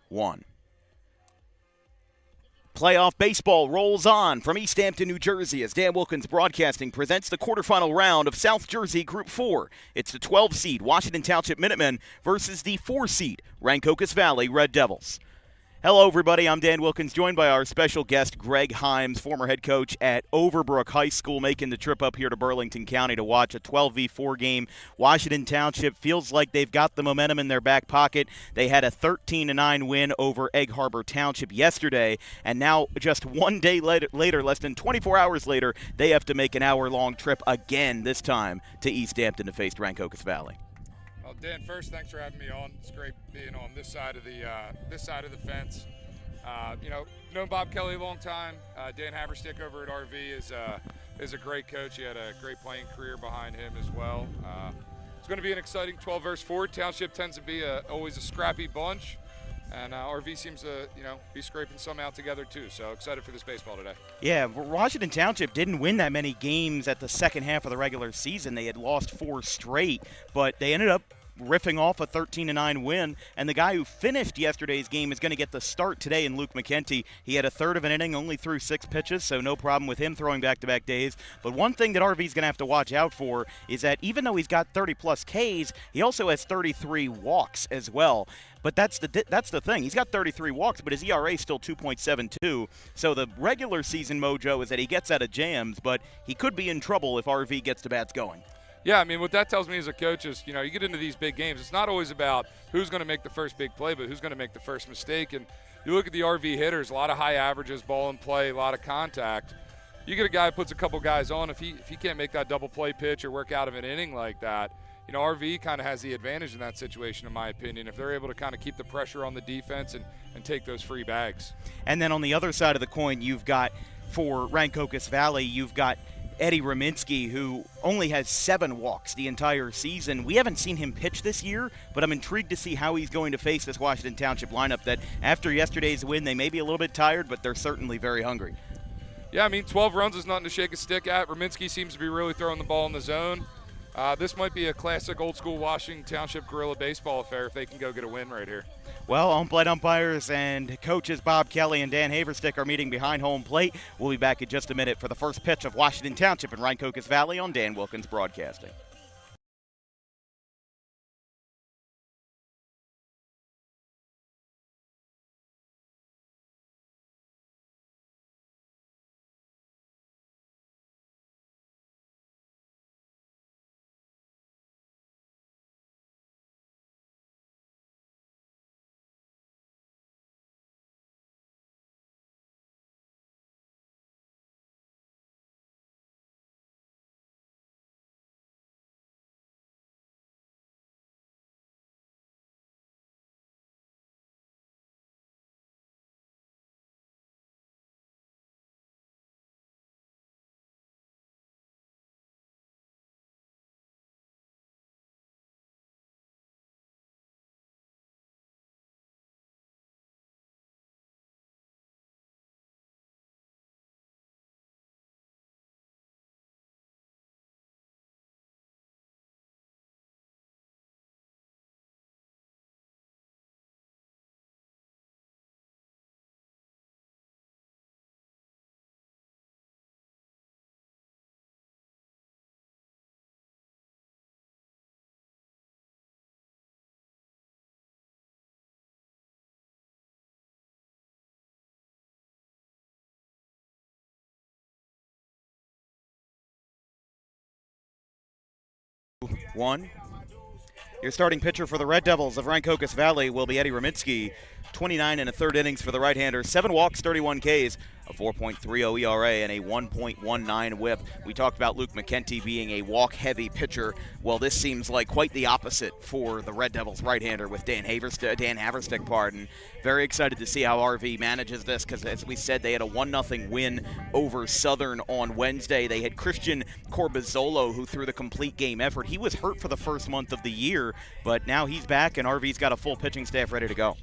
1. Playoff baseball rolls on from East Hampton, New Jersey, as Dan Wilkins Broadcasting presents the quarterfinal round of South Jersey Group 4. It's the 12-seed Washington Township Minutemen versus the 4-seed Rancocas Valley Red Devils. Hello, everybody. I'm Dan Wilkins, joined by our special guest, Greg Himes, former head coach at Overbrook High School, making the trip up here to Burlington County to watch a 12v4 game. Washington Township feels like they've got the momentum in their back pocket. They had a 13-9 win over Egg Harbor Township yesterday, and now just one day later, less than 24 hours later, they have to make an hour-long trip again, this time to East Hampton to face Rancocas Valley. Well, Dan, first, thanks for having me on. It's great being on this side of the fence. Known Bob Kelly a long time. Dan Haverstick over at RV is a great coach. He had a great playing career behind him as well. It's going to be an exciting 12 versus 4. Township tends to be always a scrappy bunch, and RV seems to be scraping some out together too. So excited for this baseball today. Yeah, Washington Township didn't win that many games at the second half of the regular season. They had lost 4 straight, but they ended up riffing off a 13-9 win, and the guy who finished yesterday's game is going to get the start today in Luke McKenty. He had a third of an inning, only threw 6 pitches, so no problem with him throwing back-to-back days. But one thing that RV's going to have to watch out for is that even though he's got 30-plus Ks, he also has 33 walks as well. But that's the thing. He's got 33 walks, but his ERA is still 2.72. So the regular season mojo is that he gets out of jams, but he could be in trouble if RV gets the bats going. Yeah, I mean, what that tells me as a coach is, you get into these big games, it's not always about who's going to make the first big play, but who's going to make the first mistake. And you look at the RV hitters, a lot of high averages, ball in play, a lot of contact. You get a guy who puts a couple guys on, if he can't make that double play pitch or work out of an inning like that, RV kind of has the advantage in that situation, in my opinion, if they're able to kind of keep the pressure on the defense and take those free bags. And then on the other side of the coin, you've got, for Rancocas Valley, you've got Eddie Raminsky, who only has 7 walks the entire season. We haven't seen him pitch this year, but I'm intrigued to see how he's going to face this Washington Township lineup that after yesterday's win, they may be a little bit tired, but they're certainly very hungry. Yeah, I mean, 12 runs is nothing to shake a stick at. Raminsky seems to be really throwing the ball in the zone. This might be a classic old-school Washington Township guerrilla baseball affair if they can go get a win right here. Well, home plate umpires and coaches Bob Kelly and Dan Haverstick are meeting behind home plate. We'll be back in just a minute for the first pitch of Washington Township and Rancocas Valley on Dan Wilkins Broadcasting. One. Your starting pitcher for the Red Devils of Rancocas Valley will be Eddie Raminsky. 29 and a third innings for the right-hander, 7 walks, 31 Ks, a 4.30 ERA, and a 1.19 whip. We talked about Luke McKenty being a walk-heavy pitcher. Well, this seems like quite the opposite for the Red Devils right-hander with Dan Haverstick. Very excited to see how RV manages this because, as we said, they had a 1-0 win over Southern on Wednesday. They had Christian Corbizzolo, who threw the complete game effort. He was hurt for the first month of the year, but now he's back, and RV's got a full pitching staff ready to go.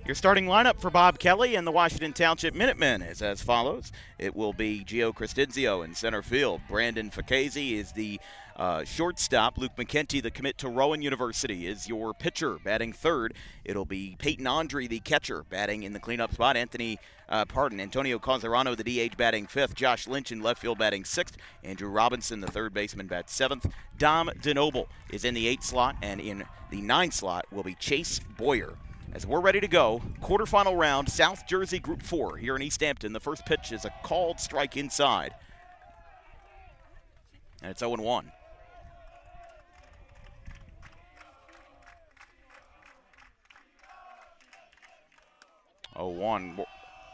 Your starting lineup for Bob Kelly and the Washington Township Minutemen is as follows. It will be Gio Crestinzio in center field. Brandon Facchese is the Shortstop, Luke McKenty, the commit to Rowan University, is your pitcher, batting third. It'll be Peyton Andre, the catcher, batting in the cleanup spot. Antonio Cazarano, the DH, batting fifth. Josh Lynch in left field, batting sixth. Andrew Robinson, the third baseman, bats seventh. Dom DeNoble is in the 8th slot, and in the 9th slot will be Chase Boyer. As we're ready to go, quarterfinal round, South Jersey Group 4 here in East Hampton. The first pitch is a called strike inside. And it's 0-1. Oh, 1.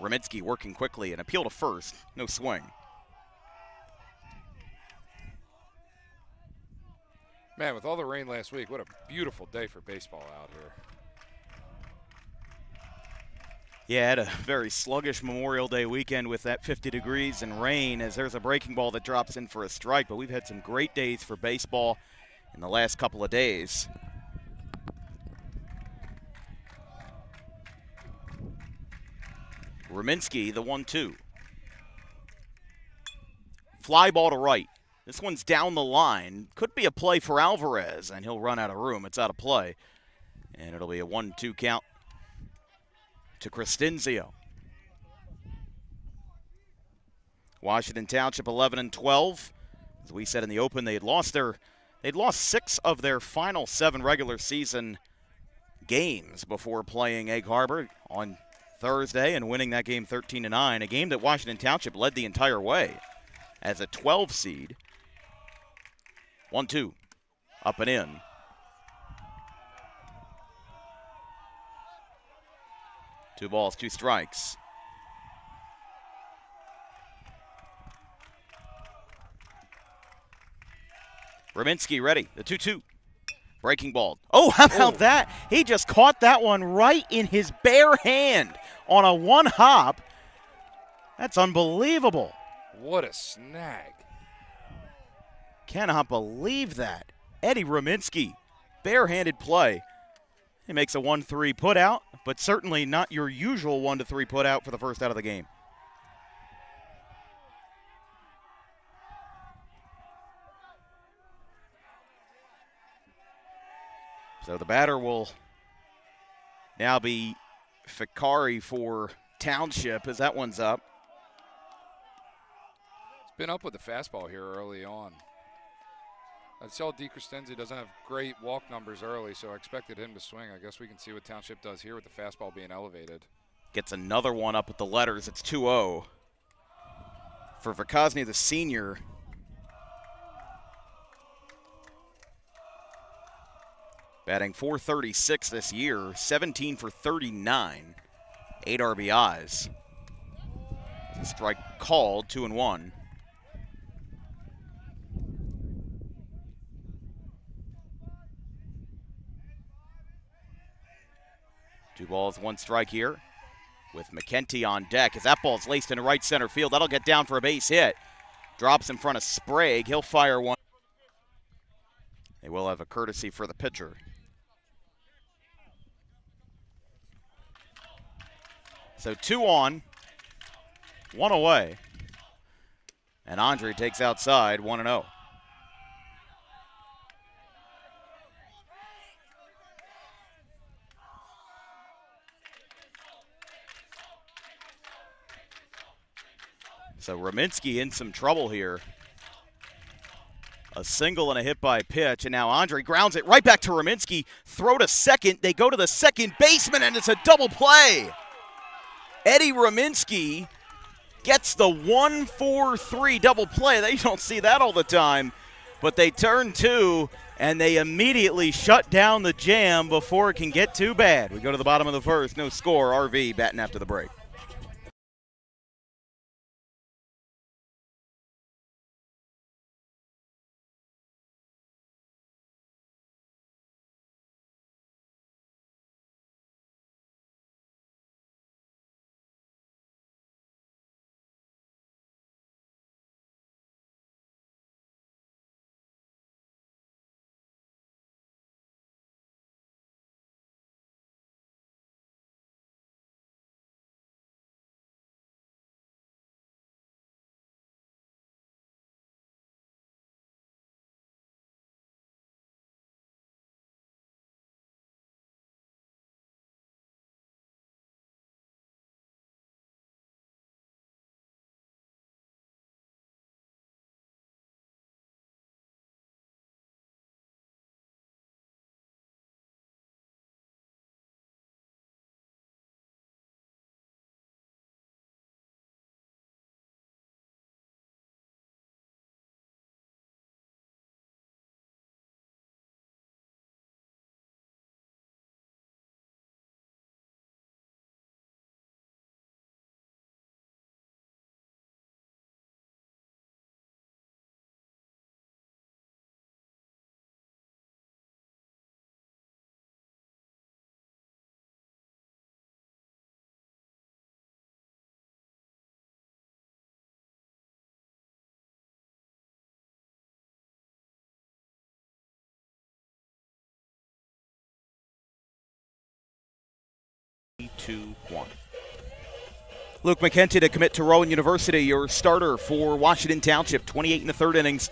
Raminsky working quickly, and appeal to first. No swing. Man, with all the rain last week, what a beautiful day for baseball out here. Yeah, had a very sluggish Memorial Day weekend with that 50 degrees and rain, as there's a breaking ball that drops in for a strike. But we've had some great days for baseball in the last couple of days. Raminsky, the 1-2. Fly ball to right. This one's down the line. Could be a play for Alvarez, and he'll run out of room. It's out of play. And it'll be a 1-2 count to Crescenzio. Washington Township 11-12. As we said in the open, they'd lost 6 of their final 7 regular season games before playing Egg Harbor on Thursday and winning that game 13-9, a game that Washington Township led the entire way as a 12 seed. 1-2, up and in. Two balls, 2 strikes. Raminsky ready, the 2-2. Breaking ball. Oh, how about that? He just caught that one right in his bare hand on a 1 hop. That's unbelievable. What a snag. Cannot believe that. Eddie Raminsky, barehanded play. He makes a 1-3 put out, but certainly not your usual 1-3 put out for the first out of the game. So the batter will now be Fikari for Township as that one's up. He's been up with the fastball here early on. I saw DeCrescenzi doesn't have great walk numbers early, so I expected him to swing. I guess we can see what Township does here with the fastball being elevated. Gets another one up with the letters. It's 2-0 for Verkosny, the senior. Batting .436 this year, 17 for 39, 8 RBIs. The strike called, 2-1. Two balls, 1 strike here with McKenty on deck. As that ball's laced into right center field, that'll get down for a base hit. Drops in front of Sprague. He'll fire one. They will have a courtesy for the pitcher. So 2 on, 1 away. And Andre takes outside, 1-0. So Raminsky in some trouble here. A single and a hit by pitch, and now Andre grounds it right back to Raminsky. Throw to second. They go to the second baseman, and it's a double play. Eddie Raminsky gets the 1-4-3 double play. They don't see that all the time, but they turn 2, and they immediately shut down the jam before it can get too bad. We go to the bottom of the first. No score. RV batting after the break. 2-1. Luke McKenty to commit to Rowan University, your starter for Washington Township. 28 in the third innings,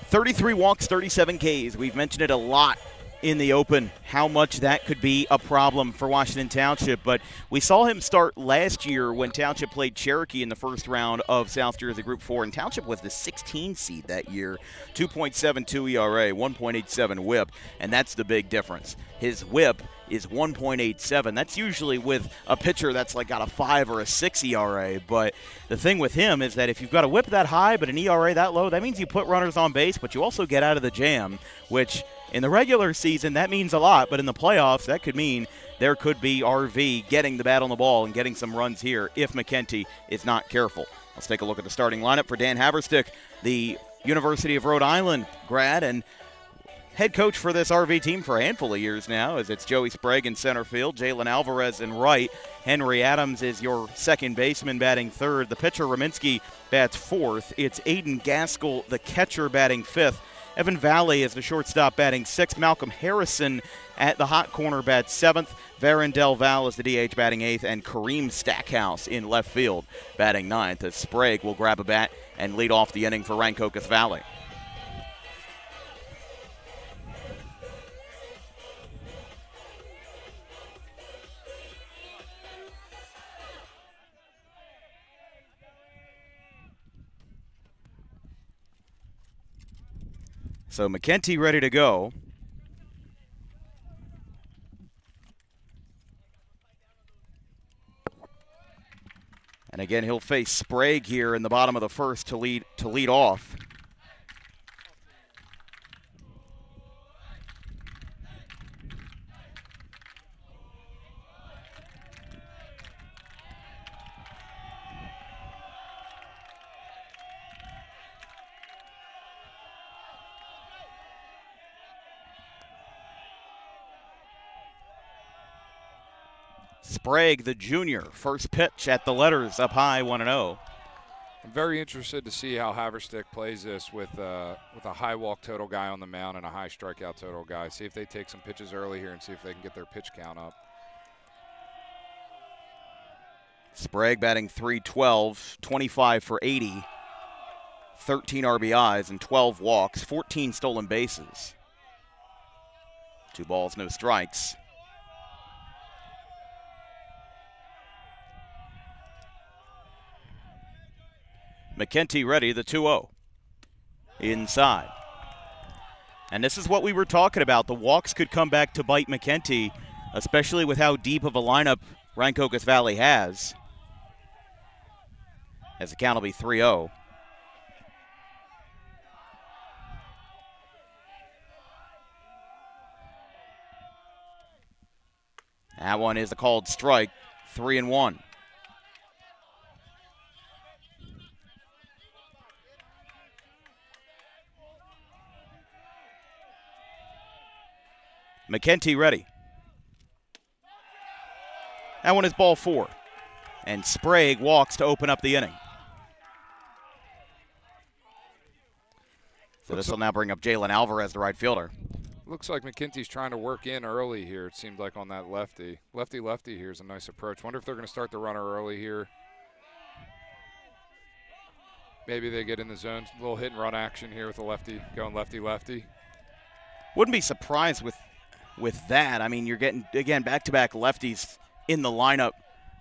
33 walks, 37 Ks. We've mentioned it a lot in the open, how much that could be a problem for Washington Township. But we saw him start last year when Township played Cherokee in the first round of South Jersey Group 4, and Township was the 16 seed that year. 2.72 ERA, 1.87 whip, and that's the big difference. His whip is 1.87. That's usually with a pitcher that's like got a 5 or a 6 ERA. But the thing with him is that if you've got a whip that high but an ERA that low, that means you put runners on base, but you also get out of the jam, which in the regular season, that means a lot, but in the playoffs, that could mean there could be RV getting the bat on the ball and getting some runs here if McKenty is not careful. Let's take a look at the starting lineup for Dan Haverstick, the University of Rhode Island grad and head coach for this RV team for a handful of years now, as it's Joey Sprague in center field, Jalen Alvarez in right, Henry Adams is your second baseman batting third, the pitcher Rominski bats fourth, it's Aiden Gaskell, the catcher, batting fifth, Evan Valley is the shortstop batting sixth. Malcolm Harrison at the hot corner bats seventh. Varen Del Val is the DH batting eighth. And Kareem Stackhouse in left field batting ninth, as Sprague will grab a bat and lead off the inning for Rancocas Valley. So McKenty ready to go. And again, he'll face Sprague here in the bottom of the first to lead off. Sprague, the junior, first pitch at the letters, up high, 1-0. I'm very interested to see how Haverstick plays this with a high walk total guy on the mound and a high strikeout total guy. See if they take some pitches early here and see if they can get their pitch count up. Sprague batting .312, 25 for 80, 13 RBIs and 12 walks, 14 stolen bases. 2 balls, no strikes. McKenty ready, the 2-0. Inside. And this is what we were talking about. The walks could come back to bite McKenty, especially with how deep of a lineup Rancocas Valley has. As the count will be 3-0. That one is a called strike, 3-1. McKenty ready. That one is ball 4. And Sprague walks to open up the inning. So this will now bring up Jalen Alvarez, the right fielder. Looks like McKenty's trying to work in early here, it seemed like, on that lefty. Lefty-lefty here is a nice approach. Wonder if they're going to start the runner early here. Maybe they get in the zone. A little hit and run action here with the lefty, going lefty-lefty. Wouldn't be surprised with that. I mean, you're getting, again, back-to-back lefties in the lineup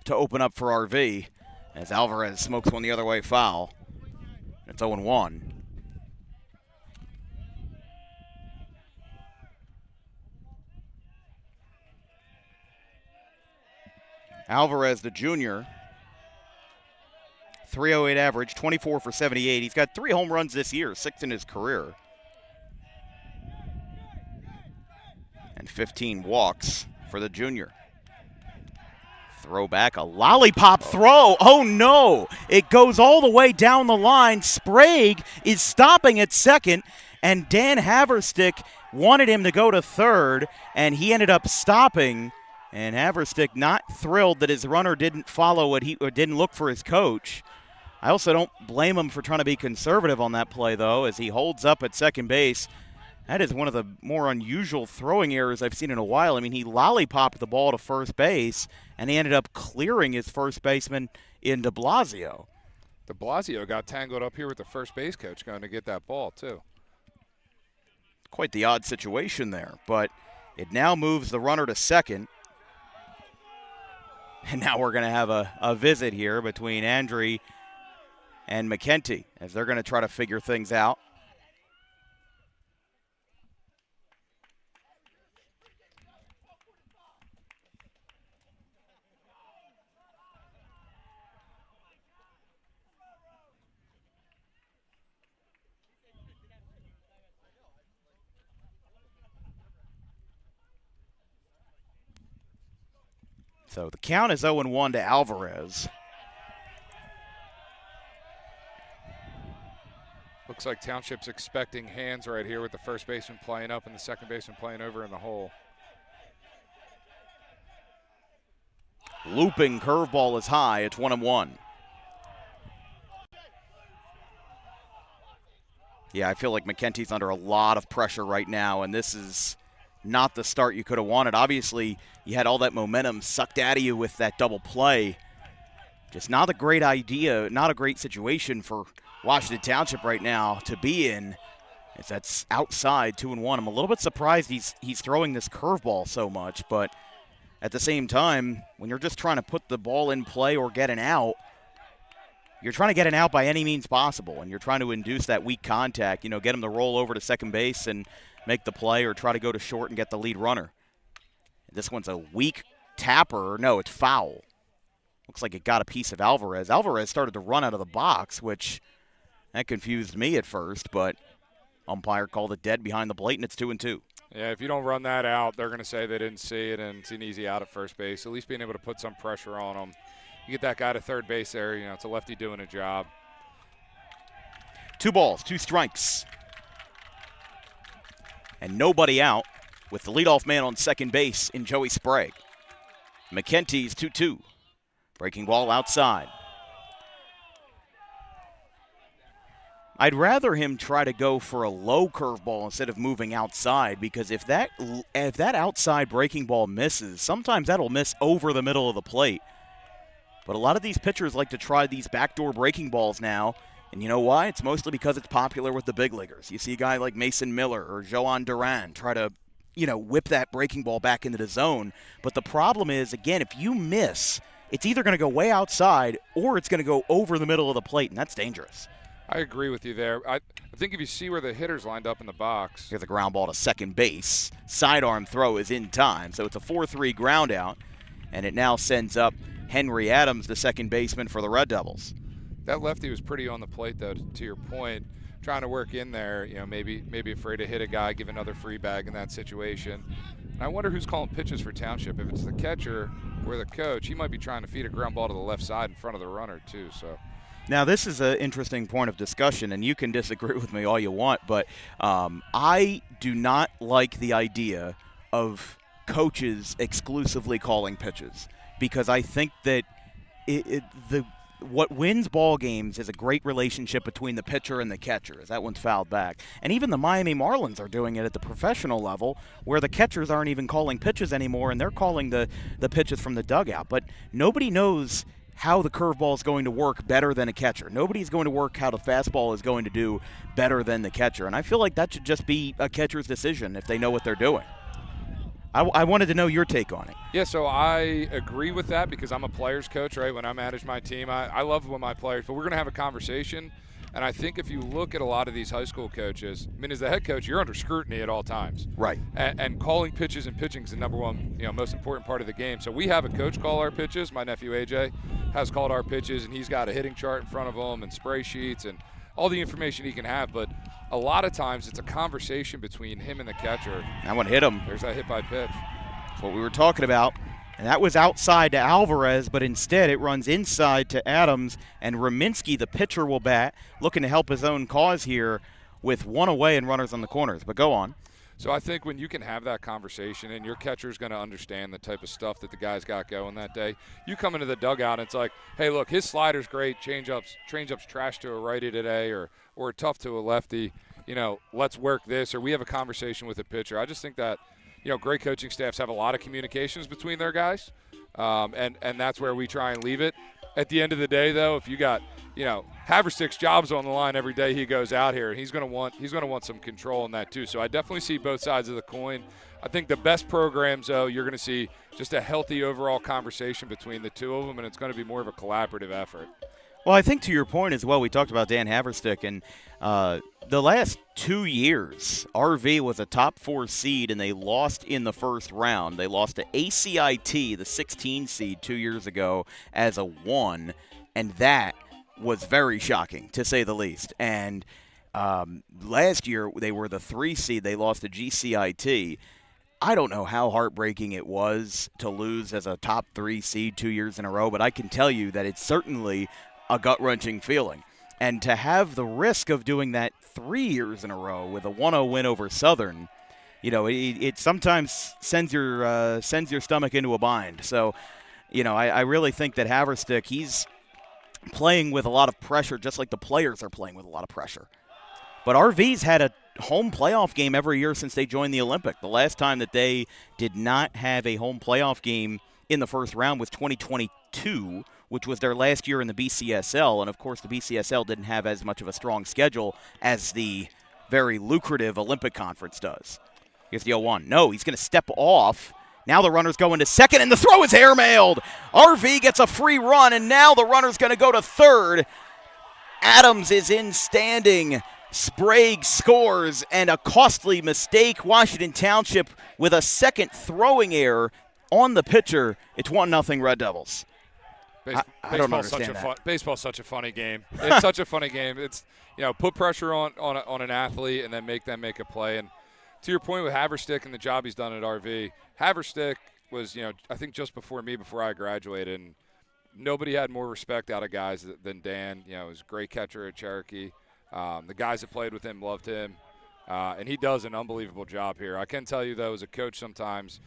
to open up for RV as Alvarez smokes one the other way foul. It's 0-1. Alvarez, the junior, 308 average, 24 for 78. He's got 3 home runs this year, 6 in his career. And 15 walks for the junior. Throw back, a lollipop throw. Oh, no. It goes all the way down the line. Sprague is stopping at second, and Dan Haverstick wanted him to go to third, and he ended up stopping. And Haverstick not thrilled that his runner didn't follow or didn't look for his coach. I also don't blame him for trying to be conservative on that play, though, as he holds up at second base. That is one of the more unusual throwing errors I've seen in a while. I mean, he lollipopped the ball to first base, and he ended up clearing his first baseman in de Blasio. De Blasio got tangled up here with the first base coach going to get that ball, too. Quite the odd situation there, but it now moves the runner to second. And now we're going to have a visit here between Andre and McKenty as they're going to try to figure things out. So the count is 0-1 to Alvarez. Looks like Township's expecting hands right here with the first baseman playing up and the second baseman playing over in the hole. Looping curveball is high. It's 1-1. Yeah, I feel like McKenty's under a lot of pressure right now, and this is not the start you could have wanted. Obviously, you had all that momentum sucked out of you with that double play. Just not a great idea, not a great situation for Washington Township right now to be in. It's that's outside 2-1. I'm a little bit surprised he's throwing this curveball so much, but at the same time, when you're just trying to put the ball in play or get an out, you're trying to get an out by any means possible, and you're trying to induce that weak contact, get him to roll over to second base and make the play or try to go to short and get the lead runner. This one's a weak tapper. No, it's foul. Looks like it got a piece of Alvarez. Alvarez started to run out of the box, which that confused me at first, but umpire called it dead behind the plate, and it's 2-2. Yeah, if you don't run that out, they're going to say they didn't see it, and it's an easy out at first base. At least being able to put some pressure on them. You get that guy to third base there, it's a lefty doing a job. 2 balls, 2 strikes. And nobody out with the leadoff man on second base in Joey Sprague. McKenty's 2-2. Breaking ball outside. I'd rather him try to go for a low curveball instead of moving outside, because if that outside breaking ball misses, sometimes that'll miss over the middle of the plate. But a lot of these pitchers like to try these backdoor breaking balls now, and you know why? It's mostly because it's popular with the big leaguers. You see a guy like Mason Miller or Joan Duran try to, whip that breaking ball back into the zone. But the problem is, again, if you miss, it's either going to go way outside or it's going to go over the middle of the plate, and that's dangerous. I agree with you there. I think if you see where the hitter's lined up in the box. Here's a ground ball to second base. Sidearm throw is in time, so it's a 4-3 ground out, and it now sends up Henry Adams, the second baseman for the Red Devils. That lefty was pretty on the plate, though, to your point, trying to work in there, maybe afraid to hit a guy, give another free bag in that situation. And I wonder who's calling pitches for Township. If it's the catcher or the coach, he might be trying to feed a ground ball to the left side in front of the runner, too. So. Now, this is an interesting point of discussion, and you can disagree with me all you want, but I do not like the idea of coaches exclusively calling pitches, because I think that what wins ball games is a great relationship between the pitcher and the catcher, as that one's fouled back. And even the Miami Marlins are doing it at the professional level, where the catchers aren't even calling pitches anymore, and they're calling the pitches from the dugout. But nobody knows how the curveball is going to work better than a catcher. Nobody's going to work how the fastball is going to do better than the catcher. And I feel like that should just be a catcher's decision if they know what they're doing. I wanted to know your take on it. Yeah, so I agree with that because I'm a player's coach, right? When I manage my team, I love when my players, but we're going to have a conversation. And I think if you look at a lot of these high school coaches, as the head coach, you're under scrutiny at all times. Right. And calling pitches and pitching is the number one, most important part of the game. So we have a coach call our pitches. My nephew AJ has called our pitches, and he's got a hitting chart in front of him and spray sheets and all the information he can have. But a lot of times it's a conversation between him and the catcher. That one hit him. There's that hit by pitch. That's what we were talking about. And that was outside to Alvarez, but instead it runs inside to Adams, and Raminsky, the pitcher, will bat, looking to help his own cause here with one away and runners on the corners. But go on. So I think when you can have that conversation and your catcher's going to understand the type of stuff that the guy's got going that day, you come into the dugout and it's like, hey, look, his slider's great, changeup's trash to a righty today or tough to a lefty. let's work this, or we have a conversation with the pitcher. I just think that, great coaching staffs have a lot of communications between their guys, and that's where we try and leave it. At the end of the day, though, if you got, Haverstick's job's on the line every day he goes out here, and he's going to want some control in that too. So I definitely see both sides of the coin. I think the best programs, though, you're going to see just a healthy overall conversation between the two of them, and it's going to be more of a collaborative effort. Well, I think to your point as well, we talked about Dan Haverstick, and the last 2 years, RV was a top 4 seed, and they lost in the first round. They lost to ACIT, the 16 seed, 2 years ago as a 1, and that was very shocking, to say the least. And last year, they were the 3 seed. They lost to GCIT. I don't know how heartbreaking it was to lose as a top 3 seed 2 years in a row, but I can tell you that it's certainly a gut-wrenching feeling. And to have the risk of doing that 3 years in a row with a 1-0 win over Southern, it sometimes sends your stomach into a bind. So, I really think that Haverstick, he's playing with a lot of pressure, just like the players are playing with a lot of pressure. But RV's had a home playoff game every year since they joined the Olympic. The last time that they did not have a home playoff game in the first round was 2022, which was their last year in the BCSL. And, of course, the BCSL didn't have as much of a strong schedule as the very lucrative Olympic Conference does. Here's the 0-1. No, he's going to step off. Now the runner's going to second, and the throw is airmailed. RV gets a free run, and now the runner's going to go to third. Adams is in standing. Sprague scores, and a costly mistake. Washington Township with a second throwing error on the pitcher. It's 1-0 Red Devils. I don't understand that. Baseball's such a funny game. It's such a funny game. It's, put pressure on an athlete and then make them make a play. And to your point with Haverstick and the job he's done at RV, Haverstick was, I think just before I graduated, and nobody had more respect out of guys than Dan. He was a great catcher at Cherokee. The guys that played with him loved him, and he does an unbelievable job here. I can tell you, though, as a coach sometimes,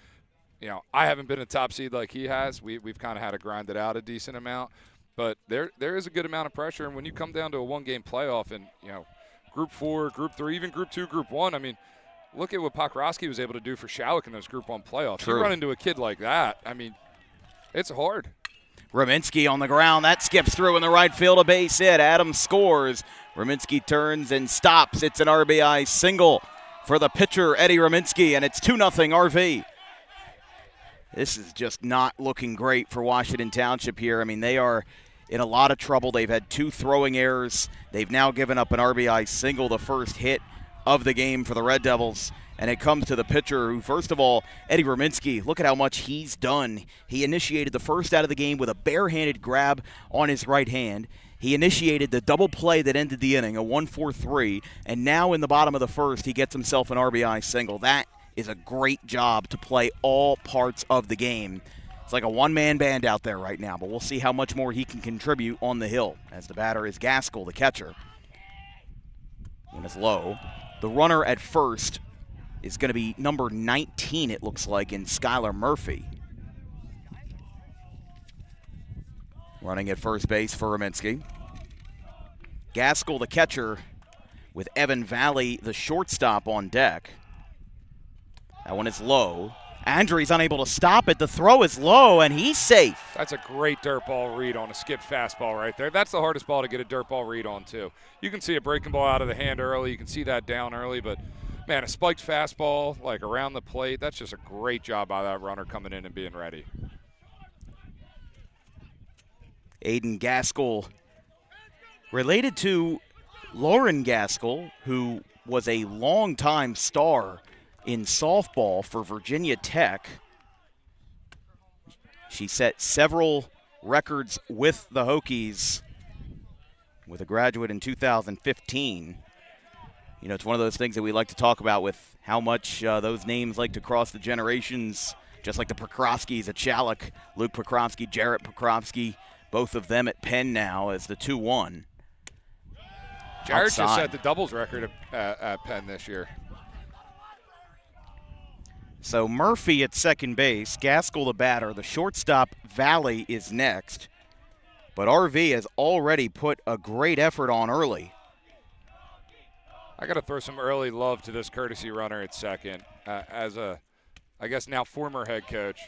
I haven't been a top seed like he has. We've kind of had to grind it out a decent amount, but there is a good amount of pressure. And when you come down to a one-game playoff and, Group 4, Group 3, even Group 2, Group 1, I mean, look at what Pokrovsky was able to do for Shalleck in those Group 1 playoffs. True. You run into a kid like that, I mean, it's hard. Raminsky on the ground. That skips through in the right field, a base hit. Adams scores. Raminsky turns and stops. It's an RBI single for the pitcher, Eddie Raminsky, and it's 2-0 RV. This is just not looking great for Washington Township here. I mean, they are in a lot of trouble. They've had 2 throwing errors. They've now given up an RBI single, the first hit of the game for the Red Devils. And it comes to the pitcher who, first of all, Eddie Raminsky, look at how much he's done. He initiated the first out of the game with a barehanded grab on his right hand. He initiated the double play that ended the inning, a 1-4-3. And now in the bottom of the first, he gets himself an RBI single. That is a great job to play all parts of the game. It's like a one-man band out there right now, but we'll see how much more he can contribute on the hill as the batter is Gaskell, the catcher. One is low. The runner at first is going to be number 19, it looks like, in Skylar Murphy. Running at first base for Raminsky. Gaskell, the catcher, with Evan Valley, the shortstop, on deck. That one is low. Andre's unable to stop it. The throw is low, and he's safe. That's a great dirt ball read on a skip fastball right there. That's the hardest ball to get a dirt ball read on, too. You can see a breaking ball out of the hand early. You can see that down early, but, man, a spiked fastball, like, around the plate, that's just a great job by that runner coming in and being ready. Aiden Gaskell, related to Lauren Gaskell, who was a longtime star in softball for Virginia Tech. She set several records with the Hokies, with a graduate in 2015. You know, it's one of those things that we like to talk about with how much those names like to cross the generations, just like the Pokrovskys at Shalleck, Luke Pokrovsky, Jarrett Pokrovsky, both of them at Penn now as the 2-1. Jarrett just set the doubles record at Penn this year. So Murphy at second base, Gaskell the batter, the shortstop Valley is next. But RV has already put a great effort on early. I got to throw some early love to this courtesy runner at second. As a, I guess now former head coach,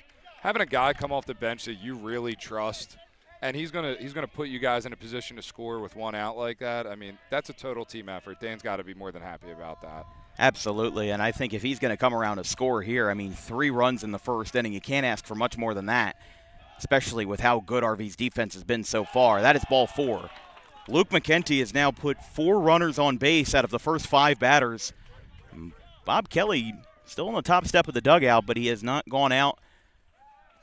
having a guy come off the bench that you really trust, and he's gonna put you guys in a position to score with one out like that. I mean, that's a total team effort. Dan's got to be more than happy about that. Absolutely, and I think if he's going to come around to score here, I mean, 3 runs in the first inning, you can't ask for much more than that, especially with how good RV's defense has been so far. That is ball 4. Luke McKenty has now put 4 runners on base out of the first 5 batters. Bob Kelly still on the top step of the dugout, but he has not gone out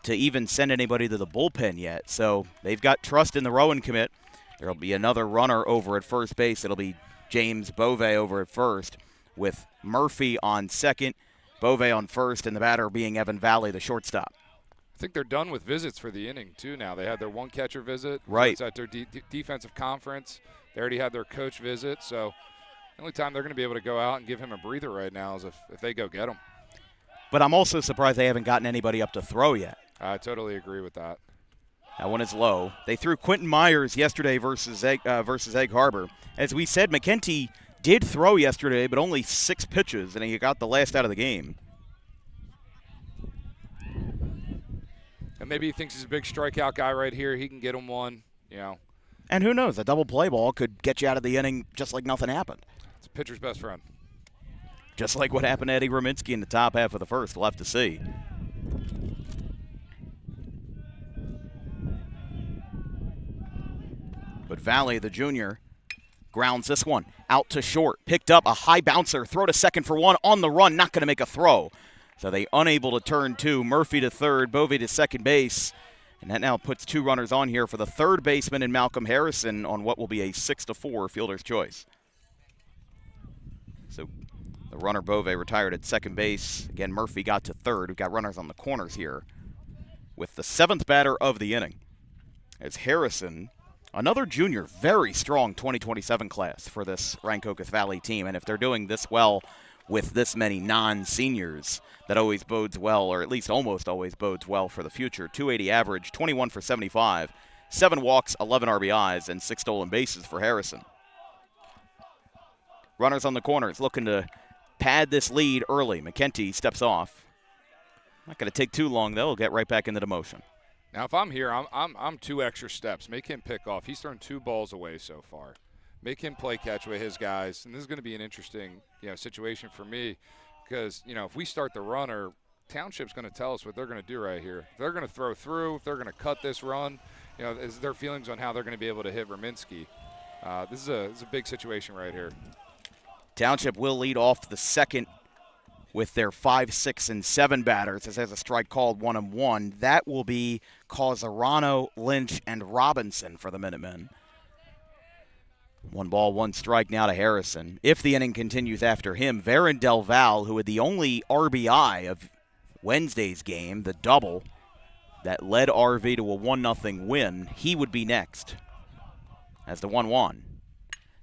to even send anybody to the bullpen yet. So they've got trust in the Rowan commit. There will be another runner over at first base. It'll be James Bove over at first, with Murphy on second, Bove on first, and the batter being Evan Valley, the shortstop. I think they're done with visits for the inning, too, now. They had their one catcher visit. Right. It's at their defensive conference. They already had their coach visit. So the only time they're going to be able to go out and give him a breather right now is if they go get him. But I'm also surprised they haven't gotten anybody up to throw yet. I totally agree with that. That one is low. They threw Quentin Myers yesterday versus Egg Harbor. As we said, McKenty did throw yesterday, but only 6 pitches, and he got the last out of the game. And maybe he thinks he's a big strikeout guy right here. He can get him one, And who knows, a double play ball could get you out of the inning just like nothing happened. It's a pitcher's best friend. Just like what happened to Eddie Rominski in the top half of the first. We'll have to see. But Valley, the junior, grounds this one out to short. Picked up a high bouncer. Throw to second for 1 on the run. Not going to make a throw. So they unable to turn 2. Murphy to third. Bove to second base. And that now puts 2 runners on here for the third baseman in Malcolm Harrison on what will be a 6-4 fielder's choice. So the runner Bove retired at second base. Again, Murphy got to third. We've got runners on the corners here with the 7th batter of the inning. As Harrison, another junior, very strong 2027 class for this Rancocas Valley team. And if they're doing this well with this many non-seniors, that always bodes well, or at least almost always bodes well for the future. 280 average, 21 for 75, 7 walks, 11 RBIs, and 6 stolen bases for Harrison. Runners on the corners looking to pad this lead early. McKenty steps off. Not going to take too long, though. He'll get right back into the motion. Now, if I'm here, I'm 2 extra steps. Make him pick off. He's thrown 2 balls away so far. Make him play catch with his guys, and this is going to be an interesting, situation for me, because if we start the runner, Township's going to tell us what they're going to do right here. If they're going to throw through, if they're going to cut this run, is their feelings on how they're going to be able to hit Rominski. This is a big situation right here. Township will lead off the second with their 5, 6, and 7 batters, as there's a strike called 1-1. That will be Causarano, Lynch, and Robinson for the Minutemen. 1 ball, 1 strike now to Harrison. If the inning continues after him, Varon Del Val, who had the only RBI of Wednesday's game, the double that led RV to a 1-0 win, he would be next as the 1-1.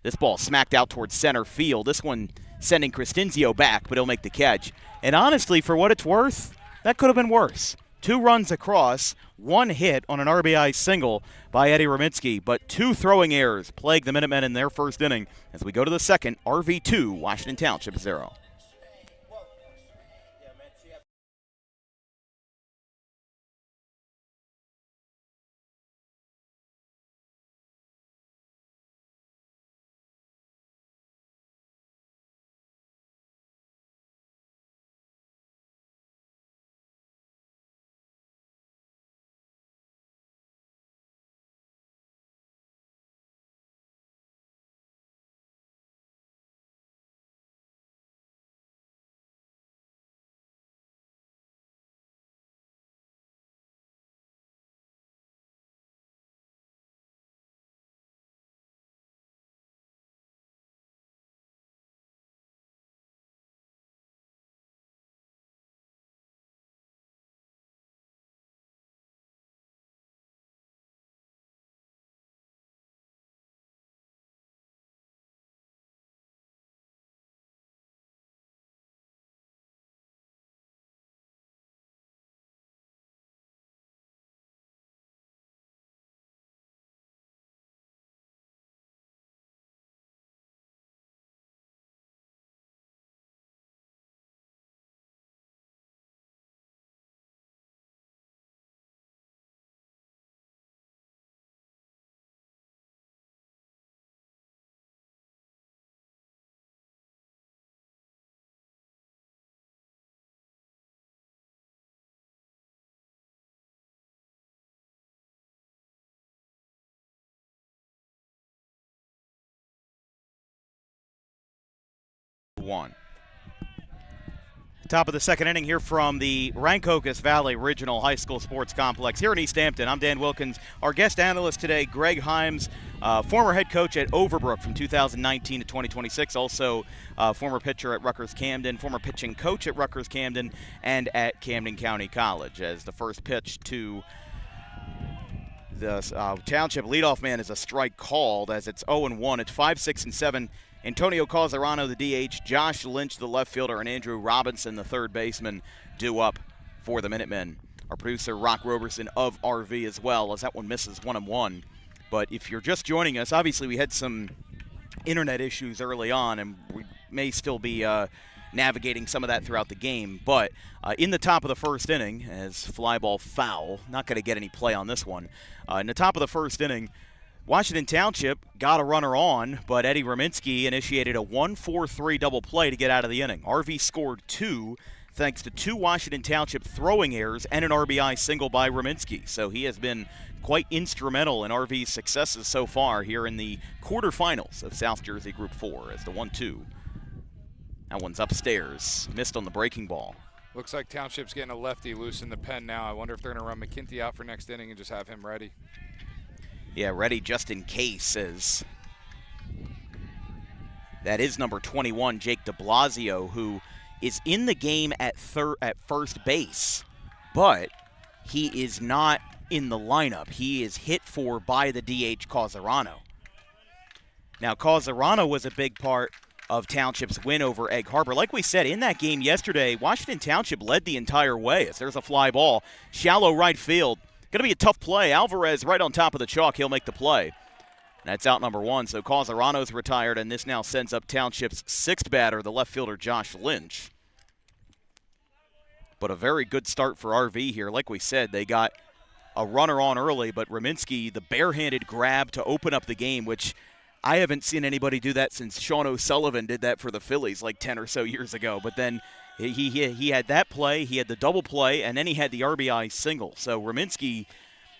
This ball smacked out towards center field. This one sending Cristinzio back, but he'll make the catch. And honestly, for what it's worth, that could have been worse. 2 runs across, 1 hit on an RBI single by Eddie Rominski, but 2 throwing errors plague the Minutemen in their first inning. As we go to the second, RV 2, Washington Township 0. 1. Top of the second inning here from the Rancocas Valley Regional High School Sports Complex here in East Hampton. I'm Dan Wilkins. Our guest analyst today, Greg Himes, former head coach at Overbrook from 2019 to 2026, also former pitcher at Rutgers Camden, former pitching coach at Rutgers Camden, and at Camden County College. As the first pitch to the Township leadoff man is a strike called as it's 0-1. It's 5, 6, and 7. Antonio Calzerano, the DH, Josh Lynch, the left fielder, and Andrew Robinson, the third baseman, due up for the Minutemen. Our producer, Rock Roberson of RV as well, as that one misses 1-1. But if you're just joining us, obviously we had some internet issues early on, and we may still be navigating some of that throughout the game. But in the top of the first inning, as fly ball foul, not going to get any play on this one. In the top of the first inning, Washington Township got a runner on, but Eddie Rominski initiated a 1-4-3 double play to get out of the inning. RV scored 2 thanks to 2 Washington Township throwing errors and an RBI single by Rominski. So he has been quite instrumental in RV's successes so far here in the quarterfinals of South Jersey Group 4 as the 1-2. That one's upstairs, missed on the breaking ball. Looks like Township's getting a lefty loose in the pen now. I wonder if they're going to run McKinty out for next inning and just have him ready. Yeah, ready just in case, as that is number 21, Jake de Blasio, who is in the game at first base, but he is not in the lineup. He is hit for by the DH Calzerano. Now, Calzerano was a big part of Township's win over Egg Harbor. Like we said, in that game yesterday, Washington Township led the entire way as there's a fly ball, shallow right field. Going to be a tough play. Alvarez right on top of the chalk. He'll make the play. That's out number 1. So Calzerano's retired, and this now sends up Township's 6th batter, the left fielder Josh Lynch. But a very good start for RV here. Like we said, they got a runner on early, but Rominski, the barehanded grab to open up the game, which I haven't seen anybody do that since Sean O'Sullivan did that for the Phillies like 10 or so years ago. But then he had that play, he had the double play, and then he had the RBI single. So Rominski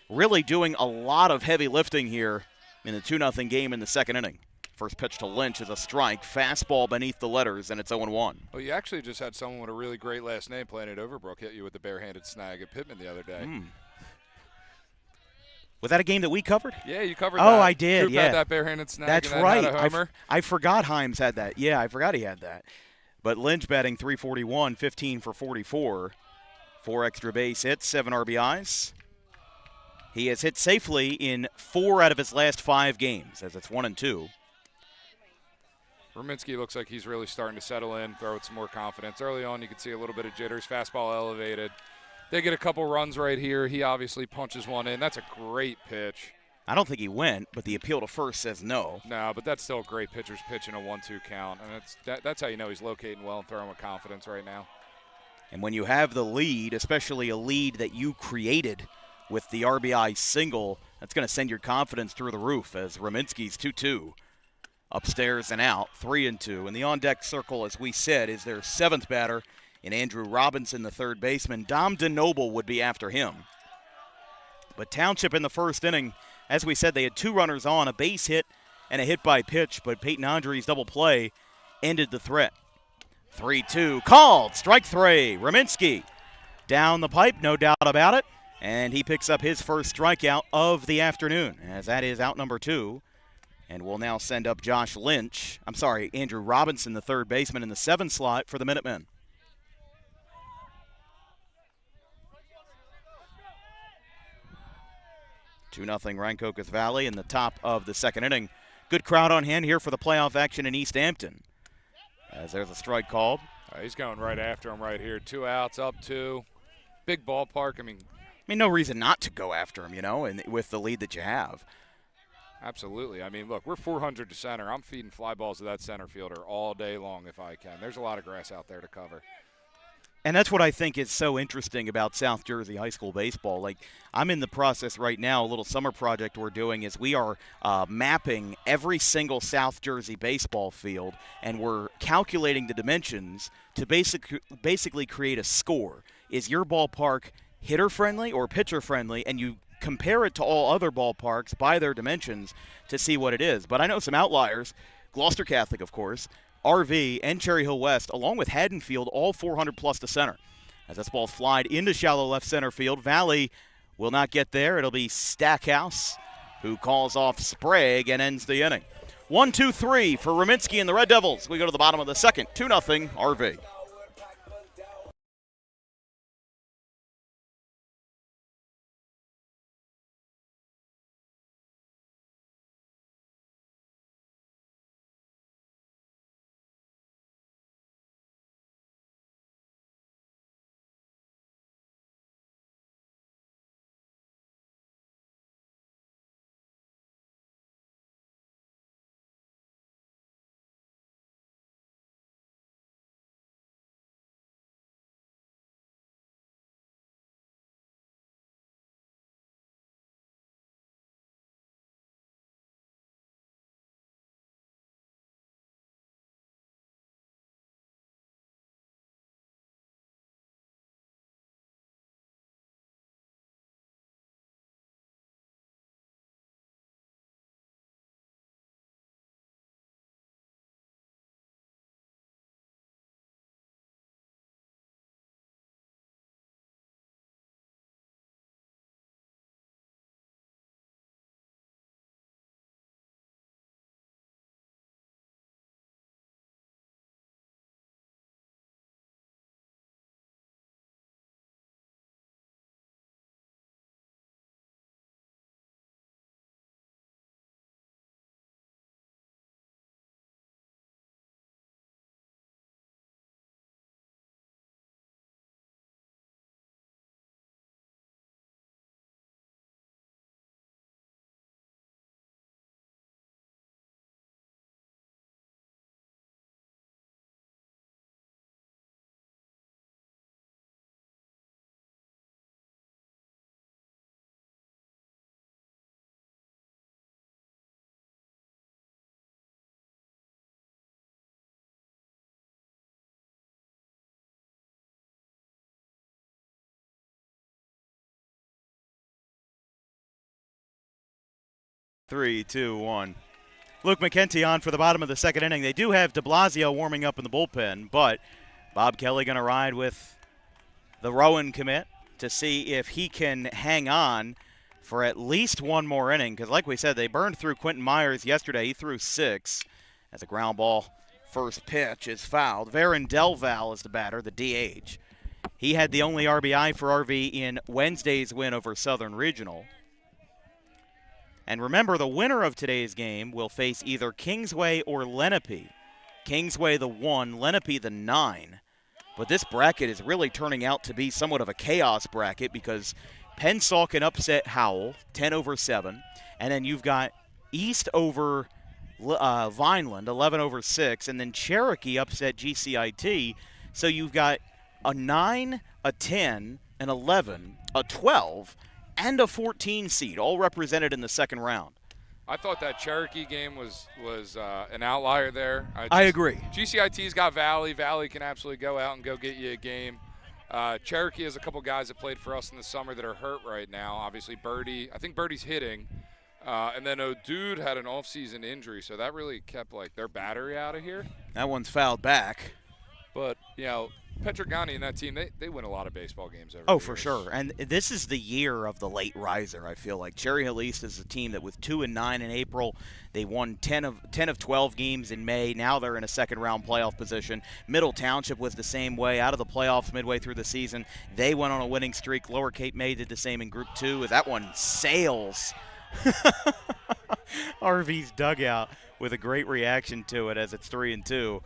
really doing a lot of heavy lifting here in the 2-0 game in the second inning. First pitch to Lynch is a strike, fastball beneath the letters, and it's 0-1. Well, you actually just had someone with a really great last name playing at Overbrook hit you with the barehanded snag at Pittman the other day. Was that a game that we covered? Yeah, you covered that. Oh, I did, Coop yeah. had that barehanded snag. That's and right. Had a homer. I forgot Himes had that. Yeah, I forgot he had that. But Lynch batting .341, 15 for 44. 4 extra base hits, 7 RBIs. He has hit safely in 4 out of his last 5 games, as it's 1-2. Rominski looks like he's really starting to settle in, throw with some more confidence. Early on, you could see a little bit of jitters, fastball elevated. They get a couple runs right here. He obviously punches one in. That's a great pitch. I don't think he went, but the appeal to first says no. No, but that's still a great pitcher's pitch in a 1-2 count. And that's how you know he's locating well and throwing with confidence right now. And when you have the lead, especially a lead that you created with the RBI single, that's going to send your confidence through the roof as Rominski's 2-2. Upstairs and out, 3-2. And the on-deck circle, as we said, is their 7th batter in Andrew Robinson, the third baseman. Dom DeNoble would be after him. But Township in the first inning, as we said, they had 2 runners on, a base hit and a hit by pitch, but Peyton Andre's double play ended the threat. 3-2, called, strike 3. Rominski down the pipe, no doubt about it, and he picks up his first strikeout of the afternoon, as that is out number 2. And we'll now send up Andrew Robinson, the third baseman, in the 7 slot for the Minutemen. 2-0 Rancocas Valley in the top of the second inning. Good crowd on hand here for the playoff action in East Hampton. As there's a strike called. He's going right after him right here. 2 outs, up 2. Big ballpark. I mean, no reason not to go after him, and with the lead that you have. Absolutely. I mean, look, we're 400 to center. I'm feeding fly balls to that center fielder all day long if I can. There's a lot of grass out there to cover. And that's what I think is so interesting about South Jersey high school baseball. Like, I'm in the process right now, a little summer project we're doing is we are mapping every single South Jersey baseball field, and we're calculating the dimensions to basically create a score. Is your ballpark hitter-friendly or pitcher-friendly? And you compare it to all other ballparks by their dimensions to see what it is. But I know some outliers, Gloucester Catholic, of course, RV, and Cherry Hill West, along with Haddonfield, all 400 plus to center. As this ball's flied into shallow left center field, Valley will not get there. It'll be Stackhouse who calls off Sprague and ends the inning. 1-2-3 for Rominski and the Red Devils. We go to the bottom of the second, 2-0 RV. Three, two, one. Luke McKenty on for the bottom of the second inning. They do have de Blasio warming up in the bullpen, but Bob Kelly going to ride with the Rowan commit to see if he can hang on for at least one more inning, because like we said, they burned through Quentin Myers yesterday. He threw 6 as a ground ball. First pitch is fouled. Varen Delval is the batter, the DH. He had the only RBI for RV in Wednesday's win over Southern Regional. And remember, the winner of today's game will face either Kingsway or Lenape. Kingsway the 1, Lenape the 9. But this bracket is really turning out to be somewhat of a chaos bracket because Penssaw can upset Howell, 10-7. And then you've got East over Vineland, 11-6. And then Cherokee upset GCIT. So you've got a 9, a 10, an 11, a 12, and a 14 seed, all represented in the second round. I thought that Cherokee game was an outlier there. I agree. GCIT's got Valley. Valley can absolutely go out and go get you a game. Cherokee has a couple guys that played for us in the summer that are hurt right now. Obviously, Birdie. I think Birdie's hitting. And then O'Dude had an off-season injury, so that really kept, their battery out of here. That one's fouled back. But, Petrogani and that team, they win a lot of baseball games over Oh, for sure. And this is the year of the late riser, I feel like. Cherry Hill East is a team that with 2-9 in April, they won 10 of 12 games in May. Now they're in a second-round playoff position. Middle Township was the same way, out of the playoffs midway through the season. They went on a winning streak. Lower Cape May did the same in Group 2. That one sails RV's dugout with a great reaction to it as it's 3-2.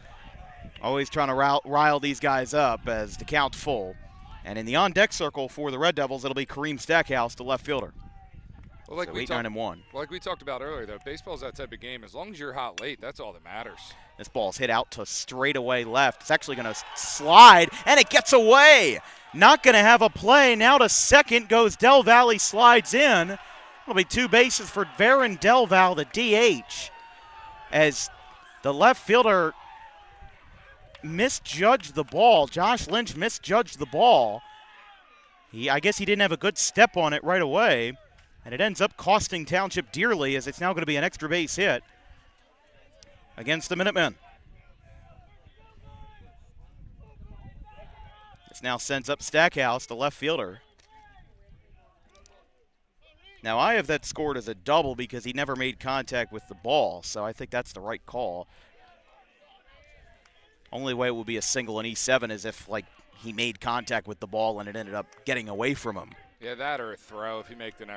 Always trying to rile these guys up as the count's full. And in the on-deck circle for the Red Devils, it'll be Kareem Stackhouse, the left fielder. Well, like so 8-9-1. Like we talked about earlier, though, baseball's that type of game. As long as you're hot late, that's all that matters. This ball's hit out to straightaway left. It's actually going to slide, and it gets away. Not going to have a play. Now to second goes Del Valle, slides in. It'll be 2 bases for Varen Delval, the DH, as the left fielder misjudged the ball. Josh Lynch misjudged the ball. I guess he didn't have a good step on it right away, and it ends up costing Township dearly as it's now going to be an extra base hit against the Minutemen. This now sends up Stackhouse, the left fielder. Now, I have that scored as a double because he never made contact with the ball, so I think that's the right call. Only way it would be a single in E7 is if, like, he made contact with the ball and it ended up getting away from him. Yeah, that or a throw if he made an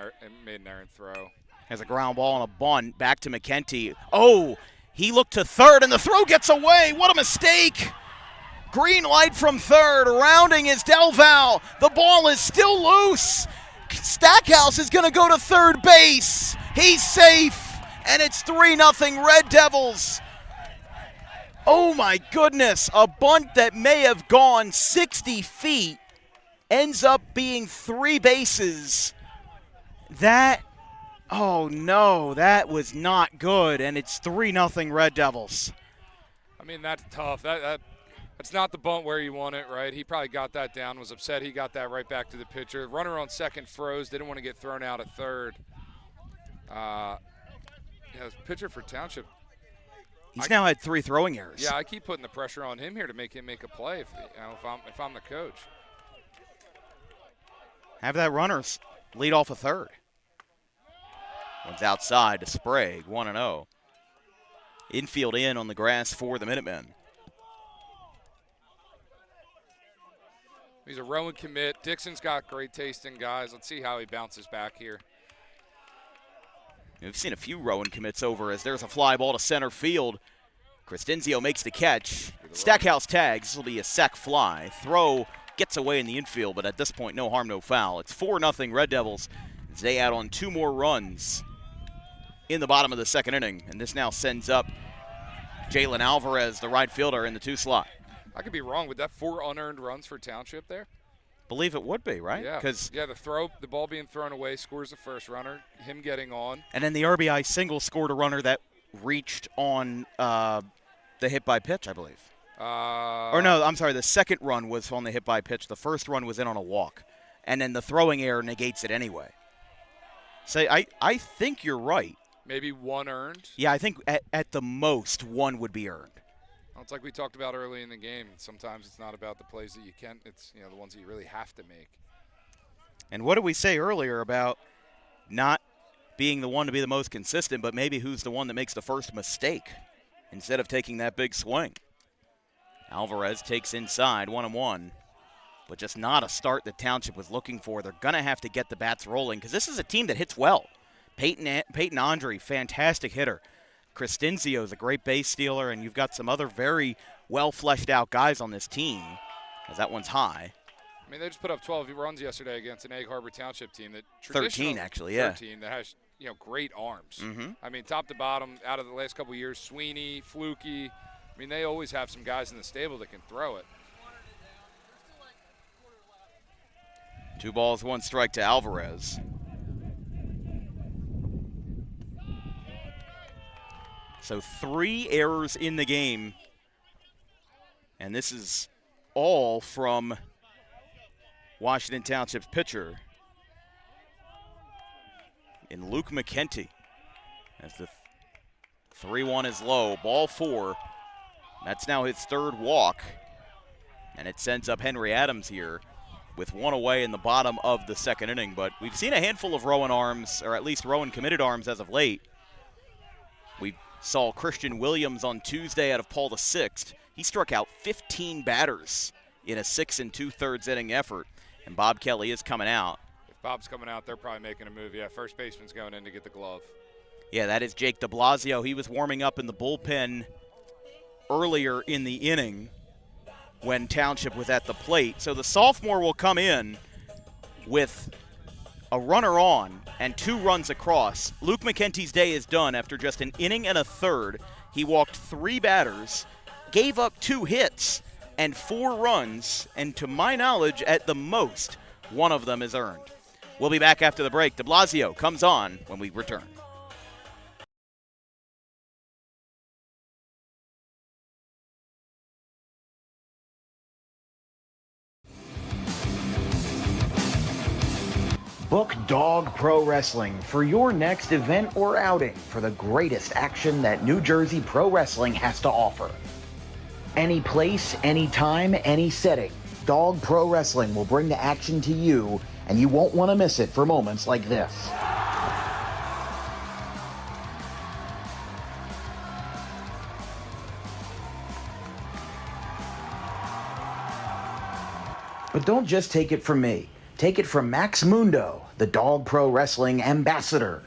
errant throw. Has a ground ball and a bunt. Back to McKenty. Oh, he looked to third, and the throw gets away. What a mistake. Green light from third. Rounding is Delval. The ball is still loose. Stackhouse is going to go to third base. He's safe, and it's 3-0 Red Devils. Oh, my goodness. A bunt that may have gone 60 feet ends up being 3 bases. Oh, no, that was not good, and it's 3-0 Red Devils. I mean, that's tough. That's not the bunt where you want it, right? He probably got that down, was upset he got that right back to the pitcher. Runner on second froze, didn't want to get thrown out at third. Pitcher for Township. He's now had 3 throwing errors. Yeah, I keep putting the pressure on him here to make him make a play if I'm the coach. Have that runner lead off a third. One's outside to Sprague, 1-0. Infield in on the grass for the Minutemen. He's a Rowan commit. Dixon's got great taste in guys. Let's see how he bounces back here. We've seen a few Rowan commits over as there's a fly ball to center field. Crescenzio makes the catch. Stackhouse tags. This will be a sac fly. Throw gets away in the infield, but at this point, no harm, no foul. It's 4-0 Red Devils as they add on 2 more runs in the bottom of the second inning. And this now sends up Jalen Alvarez, the right fielder, in the 2 slot. I could be wrong. Would that 4 unearned runs for Township there? Believe it would be, right? Yeah. The ball being thrown away scores the first runner, him getting on. And then the RBI single scored a runner that reached on the hit by pitch, I believe. Or no, I'm sorry, the second run was on the hit by pitch. The first run was in on a walk. And then the throwing error negates it anyway. So I think you're right. Maybe 1 earned? Yeah, I think at the most 1 would be earned. Well, it's like we talked about early in the game. Sometimes it's not about the plays that you can. It's the ones that you really have to make. And what did we say earlier about not being the one to be the most consistent, but maybe who's the one that makes the first mistake instead of taking that big swing? Alvarez takes inside, 1-1, but just not a start that Township was looking for. They're going to have to get the bats rolling because this is a team that hits well. Peyton Andre, fantastic hitter. Crescenzio is a great base stealer, and you've got some other very well-fleshed-out guys on this team, as that one's high. I mean, they just put up 12 runs yesterday against an Egg Harbor Township team that 13, actually, yeah. 13 that has great arms. Mm-hmm. I mean, top to bottom, out of the last couple of years, Sweeney, Fluky. I mean, they always have some guys in the stable that can throw it. 2 balls, 1 strike to Alvarez. So 3 errors in the game, and this is all from Washington Township's pitcher in Luke McKenty. As the 3-1 is low, ball 4. That's now his 3rd walk, and it sends up Henry Adams here with 1 away in the bottom of the second inning. But we've seen a handful of Rowan arms, or at least Rowan committed arms as of late. We saw Christian Williams on Tuesday out of Paul VI. He struck out 15 batters in a 6 2/3 inning effort, and Bob Kelly is coming out. If Bob's coming out, they're probably making a move. Yeah, first baseman's going in to get the glove. Yeah, that is Jake de Blasio. He was warming up in the bullpen earlier in the inning when Township was at the plate. So the sophomore will come in with a runner on and 2 runs across. Luke McKenty's day is done after just an inning and a third. He walked 3 batters, gave up 2 hits and 4 runs, and to my knowledge, at the most, 1 of them is earned. We'll be back after the break. De Blasio comes on when we return. Book Dog Pro Wrestling for your next event or outing for the greatest action that New Jersey Pro Wrestling has to offer. Any place, any time, any setting. Dog Pro Wrestling will bring the action to you, and you won't want to miss it for moments like this. But don't just take it from me. Take it from Max Mundo, the Dog Pro Wrestling ambassador.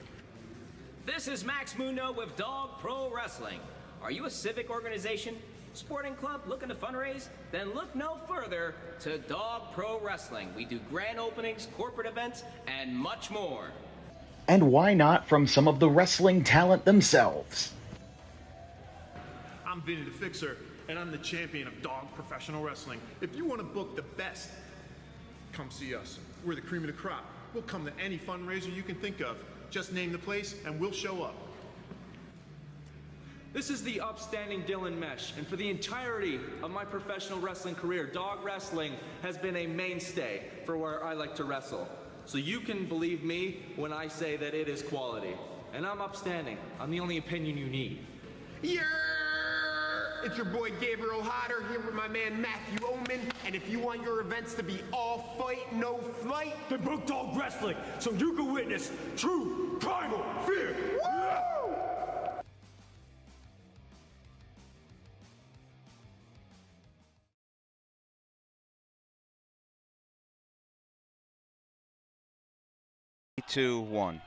This is Max Mundo with Dog Pro Wrestling. Are you a civic organization, sporting club looking to fundraise? Then look no further to Dog Pro Wrestling. We do grand openings, corporate events, and much more. And why not from some of the wrestling talent themselves? I'm Vinny the Fixer, and I'm the champion of Dog Professional Wrestling. If you want to book the best, come see us. We're the cream of the crop. We'll come to any fundraiser you can think of. Just name the place and we'll show up. This is the upstanding Dylan Mesh, and for the entirety of my professional wrestling career, dog wrestling has been a mainstay for where I like to wrestle. So you can believe me when I say that it is quality. And I'm upstanding. I'm the only opinion you need. Yeah! It's your boy Gabriel Hodder here with my man Matthew Oman, and if you want your events to be all fight, no flight, then book Dog Wrestling so you can witness true primal fear. Woo! Two, one.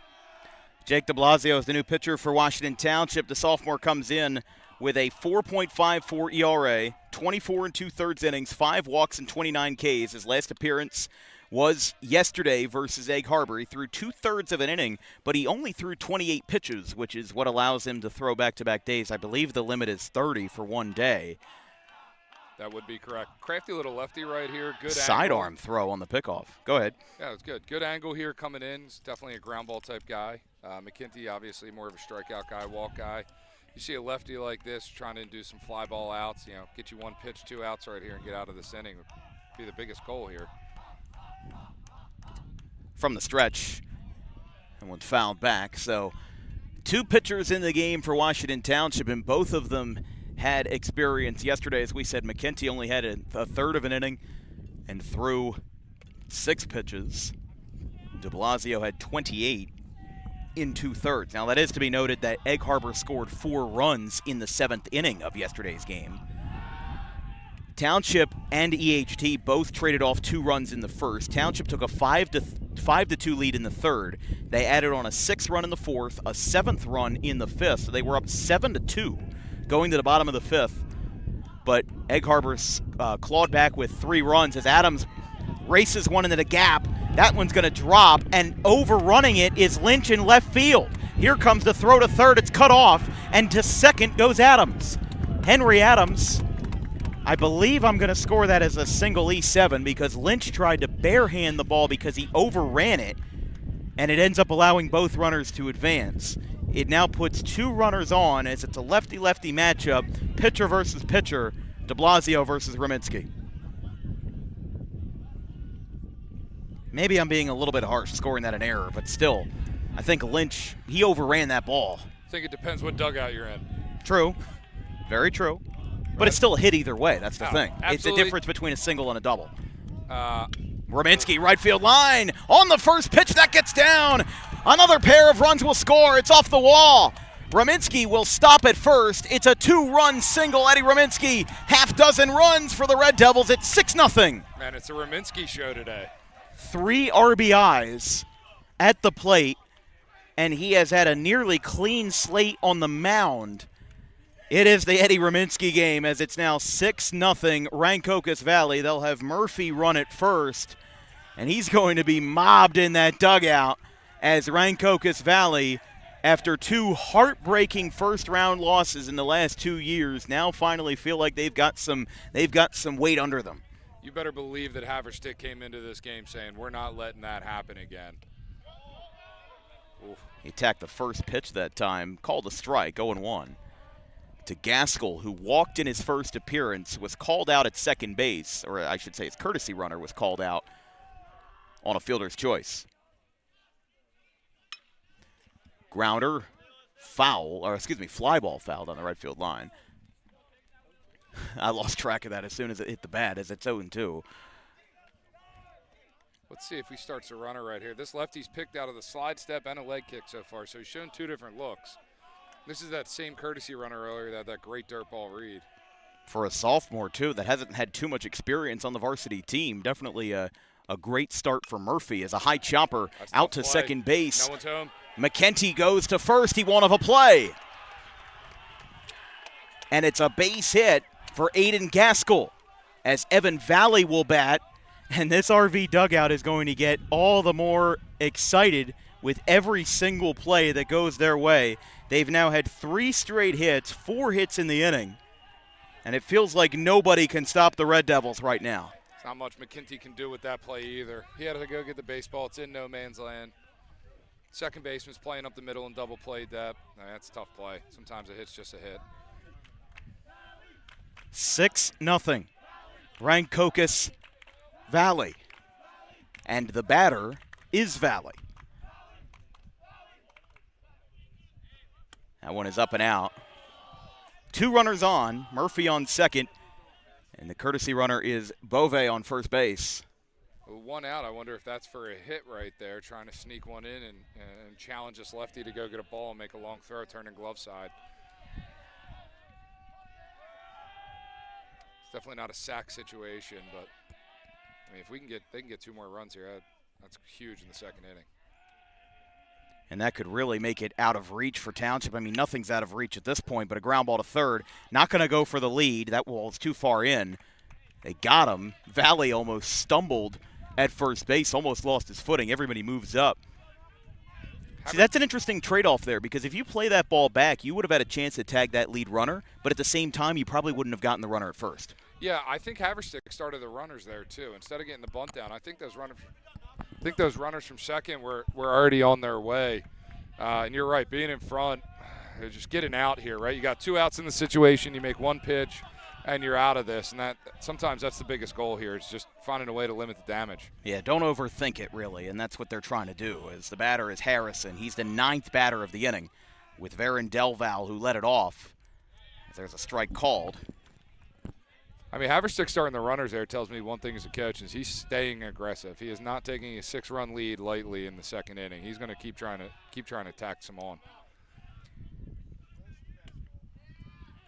Jake de Blasio is the new pitcher for Washington Township. The sophomore comes in with a 4.54 ERA, 24 2/3 innings, 5 walks, and 29 Ks. His last appearance was yesterday versus Egg Harbor. He threw 2/3 of an inning, but he only threw 28 pitches, which is what allows him to throw back-to-back days. I believe the limit is 30 for one day. That would be correct. Crafty little lefty right here. Good sidearm throw on the pickoff. Go ahead. Yeah, it was good. Good angle here coming in. He's definitely a ground ball type guy. McKinty, obviously more of a strikeout guy, walk guy. You see a lefty like this trying to do some fly ball outs, get you 1 pitch, 2 outs right here and get out of this inning would be the biggest goal here. From the stretch, and one fouled back. So 2 pitchers in the game for Washington Township, and both of them had experience yesterday. As we said, McKenty only had a third of an inning and threw 6 pitches. De Blasio had 28 in 2/3. Now, that is to be noted that Egg Harbor scored 4 runs in the 7th inning of yesterday's game. Township and EHT both traded off 2 runs in the first. Township took a 5-2 lead in the third. They added on a 6th run in the fourth, a 7th run in the fifth, so they were up 7-2 going to the bottom of the 5th. But Egg Harbor clawed back with 3 runs as Adams races one into the gap. That one's going to drop, and overrunning it is Lynch in left field. Here comes the throw to third. It's cut off, and to second goes Adams. Henry Adams. I believe I'm going to score that as a single E7 because Lynch tried to barehand the ball because he overran it, and it ends up allowing both runners to advance. It now puts 2 runners on as it's a lefty-lefty matchup, pitcher versus pitcher, de Blasio versus Rominski. Maybe I'm being a little bit harsh scoring that an error, but still, I think Lynch, he overran that ball. I think it depends what dugout you're in. True. Very true. But it's still a hit either way. That's the thing. Absolutely. It's the difference between a single and a double. Rominski, right field line. On the first pitch, that gets down. Another pair of runs will score. It's off the wall. Rominski will stop at first. It's a 2-run single. Eddie Rominski, half dozen runs for the Red Devils. It's 6-0. Man, it's a Rominski show today. 3 RBIs at the plate, and he has had a nearly clean slate on the mound. It is the Eddie Rominski game as it's now 6-0 Rancocas Valley. They'll have Murphy run at first, and he's going to be mobbed in that dugout as Rancocas Valley, after 2 heartbreaking first-round losses in the last 2 years, now finally feel like they've got some weight under them. You better believe that Haverstick came into this game saying, we're not letting that happen again. Oof. He attacked the first pitch that time, called a strike, 0-1. To Gaskell, who walked in his first appearance, was called out at second base, or I should say his courtesy runner was called out on a fielder's choice. Grounder, fly ball fouled on the right field line. I lost track of that as soon as it hit the bat, as it's 0-2. Let's see if he starts a runner right here. This lefty's picked out of the slide step and a leg kick so far, so he's shown 2 different looks. This is that same courtesy runner earlier, that great dirt ball read. For a sophomore, too, that hasn't had too much experience on the varsity team. Definitely a great start for Murphy as a high chopper out to second base. No one's home. McKenty goes to first. He won't have a play. And it's a base hit for Aiden Gaskell as Evan Valley will bat. And this RV dugout is going to get all the more excited with every single play that goes their way. They've now had 3 straight hits, 4 hits in the inning. And it feels like nobody can stop the Red Devils right now. There's not much McKenty can do with that play either. He had to go get the baseball. It's in no man's land. Second baseman's playing up the middle and double play depth. That's a tough play. Sometimes a hit's just a hit. 6-0. Rancocas Valley. And the batter is Valley. That one is up and out. 2 runners on, Murphy on second, and the courtesy runner is Bove on first base. 1 out, I wonder if that's for a hit right there, trying to sneak one in and challenge this lefty to go get a ball and make a long throw, turning glove side. It's definitely not a sack situation, but I mean, if they can get 2 more runs here, that's huge in the second inning. And that could really make it out of reach for Township. I mean, nothing's out of reach at this point, but a ground ball to third. Not going to go for the lead. That ball is too far in. They got him. Valley almost stumbled at first base, almost lost his footing. Everybody moves up. See, that's an interesting trade-off there, because if you play that ball back, you would have had a chance to tag that lead runner, but at the same time, you probably wouldn't have gotten the runner at first. Yeah, I think Haverstick started the runners there, too. Instead of getting the bunt down, I think those runners from second were already on their way. And you're right, being in front, just getting out here, right? You got 2 outs in the situation. You make 1 pitch, and you're out of this. And sometimes that's the biggest goal here. It's just finding a way to limit the damage. Yeah, don't overthink it, really, and that's what they're trying to do. As the batter is Harrison. He's the 9th batter of the inning with Varen Delval, who led it off. There's a strike called. I mean, Haverstick starting the runners there tells me one thing as a coach is he's staying aggressive. He is not taking a 6-run lead lightly in the second inning. He's going to keep trying to tack some on.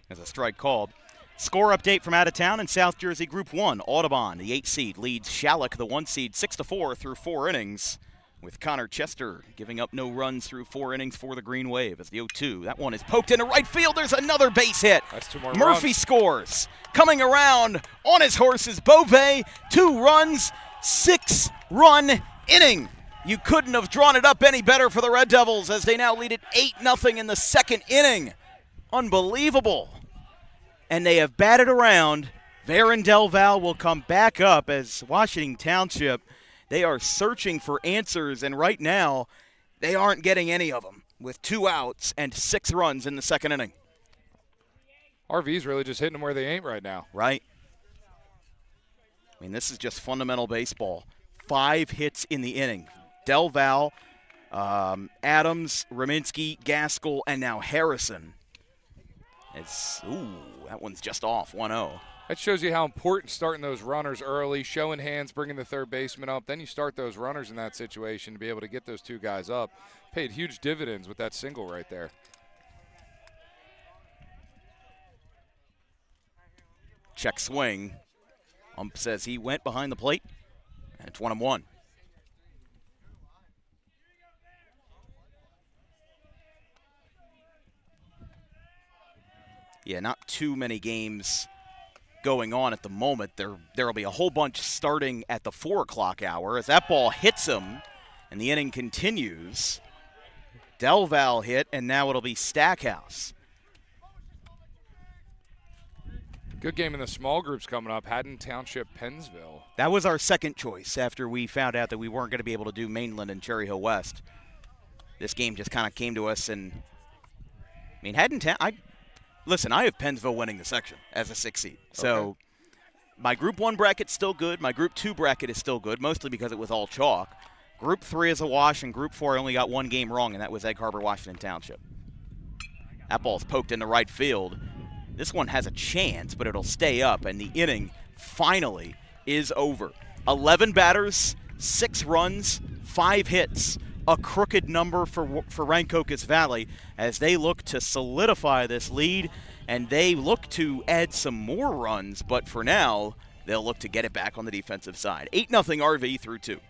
There's a strike called. Score update from out of town in South Jersey Group 1. Audubon, the 8 seed, leads Shalleck, the 1 seed, 6-4 through 4 innings, with Connor Chester giving up no runs through 4 innings for the Green Wave as the 0-2. That one is poked into right field. There's another base hit. That's 2 more Murphy runs. Scores. Coming around on his horses, Bove, 2 runs, 6-run inning. You couldn't have drawn it up any better for the Red Devils as they now lead it 8-0 in the second inning. Unbelievable. And they have batted around. Varen Delval will come back up as Washington Township. They are searching for answers, and right now they aren't getting any of them with 2 outs and 6 runs in the second inning. RV's really just hitting them where they ain't right now. Right. I mean, this is just fundamental baseball. 5 hits in the inning. Delval, Adams, Raminsky, Gaskell, and now Harrison. That one's just off, 1-0. That shows you how important starting those runners early, showing hands, bringing the third baseman up. Then you start those runners in that situation to be able to get those 2 guys up. Paid huge dividends with that single right there. Check swing. Ump says he went behind the plate, and it's 1-1. Yeah, not too many games going on at the moment. There will be a whole bunch starting at the 4 o'clock hour as that ball hits him, and the inning continues. Delval hit, and now it'll be Stackhouse. Good game in the small groups coming up. Haddon Township, Pennsville. That was our second choice after we found out that we weren't going to be able to do Mainland and Cherry Hill West. This game just kind of came to us, and I mean, Haddon Town. Listen, I have Pennsville winning the section as a 6 seed. So my Group 1 bracket's still good. My Group 2 bracket is still good, mostly because it was all chalk. Group 3 is a wash, and Group 4 I only got 1 game wrong, and that was Egg Harbor, Washington Township. That ball's poked into right field. This one has a chance, but it'll stay up, and the inning finally is over. 11 batters, 6 runs, 5 hits. A crooked number for Rancocas Valley as they look to solidify this lead, and they look to add some more runs, but for now, they'll look to get it back on the defensive side. 8-0 RV through 2.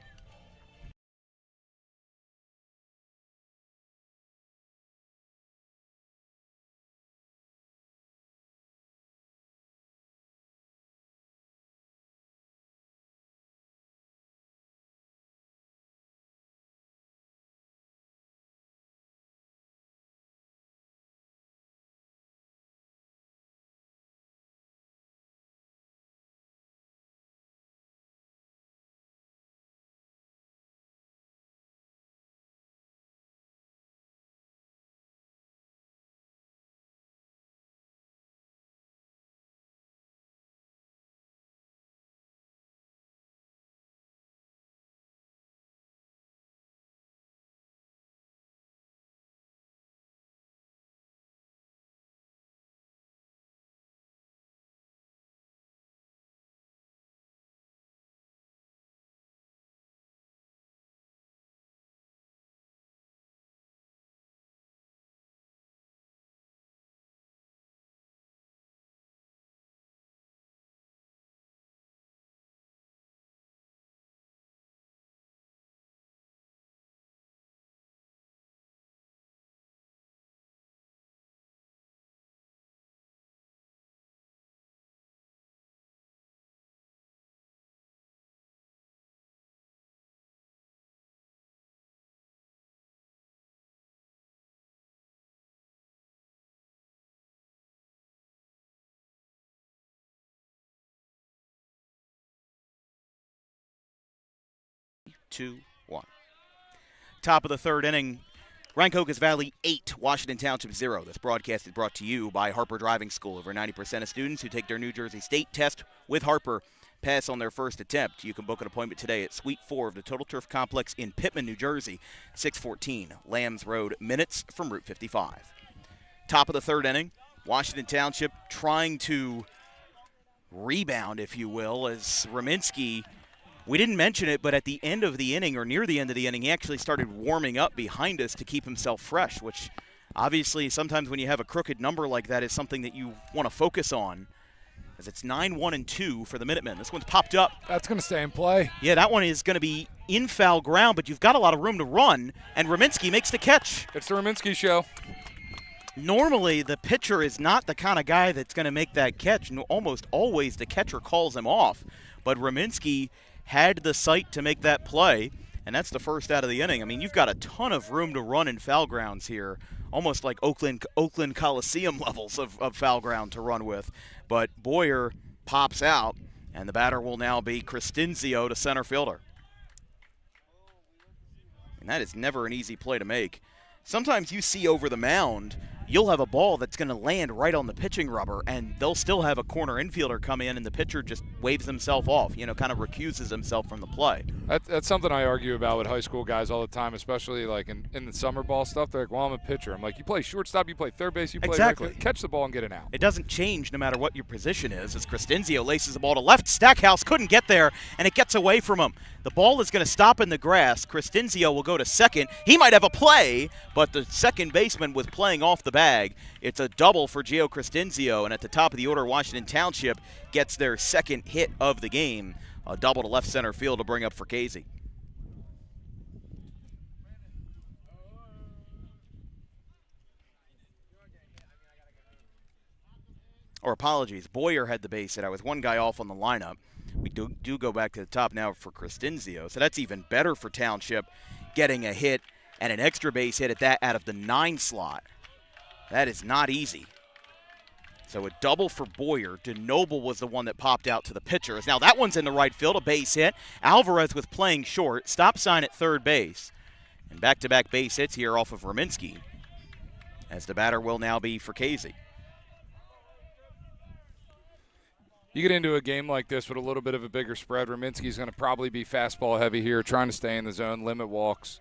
Two, 1. Top of the third inning, Rancocas Valley 8, Washington Township 0. This broadcast is brought to you by Harper Driving School. Over 90% of students who take their New Jersey State test with Harper pass on their first attempt. You can book an appointment today at Suite 4 of the Total Turf Complex in Pittman, New Jersey, 614 Lambs Road, minutes from Route 55. Top of the third inning, Washington Township trying to rebound, if you will, as Rominski, we didn't mention it, but at the end of the inning or near the end of the inning, he actually started warming up behind us to keep himself fresh, which obviously sometimes when you have a crooked number like that is something that you want to focus on, as it's 9-1-2 for the Minutemen. This one's popped up. That's going to stay in play. Yeah, that one is going to be in foul ground, but you've got a lot of room to run, and Rominski makes the catch. It's the Rominski show. Normally, the pitcher is not the kind of guy that's going to make that catch. Almost always the catcher calls him off, but Rominski had the sight to make that play, and that's the first out of the inning. I mean, you've got a ton of room to run in foul grounds here, almost like Oakland Coliseum levels of foul ground to run with. But Boyer pops out, and the batter will now be Cristinzio, the center fielder. And that is never an easy play to make. Sometimes you see over the mound, you'll have a ball that's going to land right on the pitching rubber, and they'll still have a corner infielder come in, and the pitcher just waves himself off, kind of recuses himself from the play. That's something I argue about with high school guys all the time, especially like in the summer ball stuff. They're like, well, I'm a pitcher. I'm like, you play shortstop, you play third base, you play exactly. Right, catch the ball and get it out. It doesn't change no matter what your position is, as Cristinzio laces the ball to left. Stackhouse couldn't get there, and it gets away from him. The ball is going to stop in the grass. Cristinzio will go to second. He might have a play, but the second baseman was playing off the bag. It's a double for Gio Cristinzio, and at the top of the order, Washington Township gets their second hit of the game. A double to left center field to bring up for Casey. Or apologies, Boyer had the base hit. I was one guy off on the lineup. We do go back to the top now for Cristinzio, so that's even better for Township, getting a hit and an extra base hit at that out of the 9 slot. That is not easy. So a double for Boyer. DeNoble was the one that popped out to the pitchers. Now that one's in the right field, a base hit. Alvarez was playing short, stop sign at third base. And back-to-back base hits here off of Rominski, as the batter will now be for Casey. You get into a game like this with a little bit of a bigger spread. Rominski's going to probably be fastball heavy here, trying to stay in the zone, limit walks.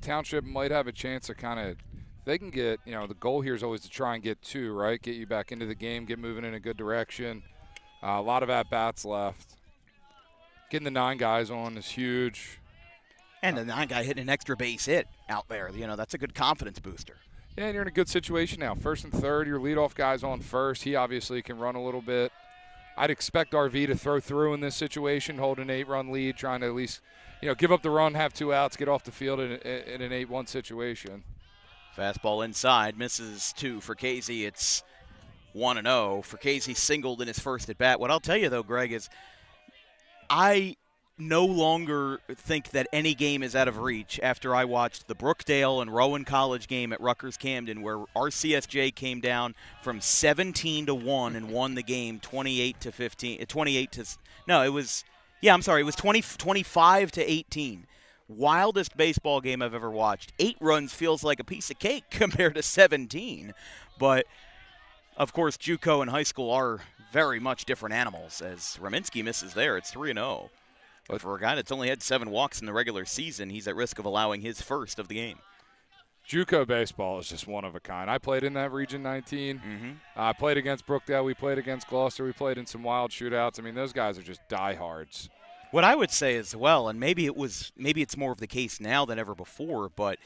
Township might have a chance to kind of, they can get, the goal here is always to try and get 2, right? Get you back into the game, get moving in a good direction. A lot of at-bats left. Getting the 9 guys on is huge. And the 9 guy hitting an extra base hit out there. That's a good confidence booster. Yeah, and you're in a good situation now. First and third, your leadoff guy's on first. He obviously can run a little bit. I'd expect RV to throw through in this situation, hold an 8-run lead, trying to at least, give up the run, have 2 outs, get off the field in an 8-1 situation. Fastball inside, misses 2 for Casey. It's 1-0. For Casey singled in his first at bat. What I'll tell you though, Greg, is I no longer think that any game is out of reach after I watched the Brookdale and Rowan College game at Rutgers Camden, where RCSJ came down from 17-1 and won the game 25-18. Wildest baseball game I've ever watched. 8 runs feels like a piece of cake compared to 17, but of course JUCO and high school are very much different animals. As Raminsky misses there, it's 3-0. But for a guy that's only had 7 walks in the regular season, he's at risk of allowing his first of the game. JUCO baseball is just one of a kind. I played in that Region 19. I played against Brookdale. We played against Gloucester. We played in some wild shootouts. I mean, those guys are just diehards. What I would say as well, and maybe it's more of the case now than ever before, but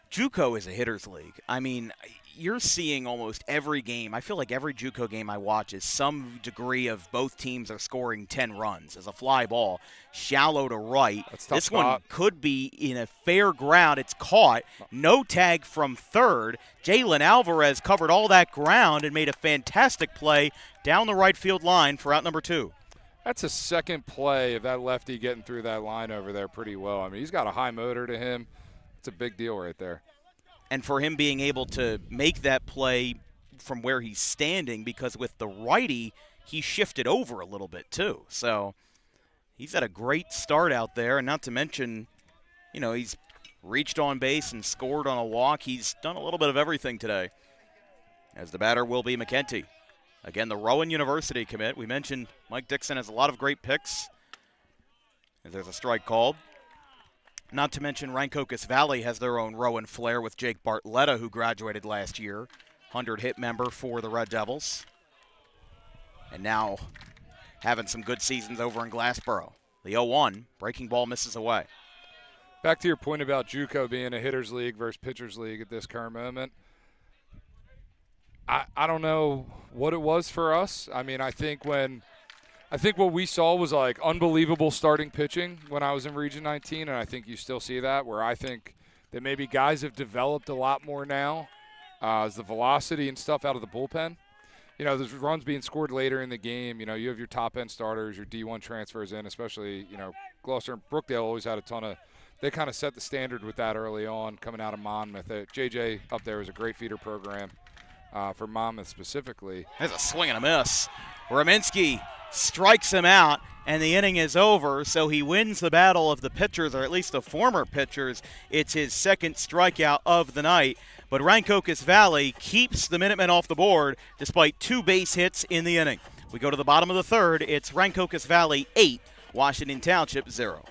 JUCO is a hitter's league. I mean, you're seeing almost every game. I feel like every JUCO game I watch is some degree of both teams are scoring 10 runs as a fly ball, shallow to right. This one could be in a fair ground. It's caught. No tag from third. Jalen Alvarez covered all that ground and made a fantastic play down the right field line for out number 2. That's a second play of that lefty getting through that line over there pretty well. I mean, he's got a high motor to him. It's a big deal right there. And for him being able to make that play from where he's standing, because with the righty, he shifted over a little bit too. So he's had a great start out there, and not to mention, he's reached on base and scored on a walk. He's done a little bit of everything today. As the batter will be McKenty. Again, the Rowan University commit. We mentioned Mike Dixon has a lot of great picks. As there's a strike called. Not to mention Rancocas Valley has their own Rowan flair with Jake Bartletta, who graduated last year. 100-hit member for the Red Devils. And now having some good seasons over in Glassboro. The 0-1, breaking ball misses away. Back to your point about JUCO being a hitter's league versus pitcher's league at this current moment. I don't know what it was for us. I mean, I think what we saw was like unbelievable starting pitching when I was in Region 19, and I think you still see that, where I think that maybe guys have developed a lot more now as the velocity and stuff out of the bullpen. There's runs being scored later in the game. You have your top-end starters, your D1 transfers in, especially, Gloucester and Brookdale always had a ton of – they kind of set the standard with that early on coming out of Monmouth. JJ up there was a great feeder program for Monmouth specifically. There's a swing and a miss. Raminsky strikes him out, and the inning is over, so he wins the battle of the pitchers, or at least the former pitchers. It's his second strikeout of the night, but Rancocas Valley keeps the Minutemen off the board despite 2 base hits in the inning. We go to the bottom of the third. It's Rancocas Valley 8, Washington Township 0.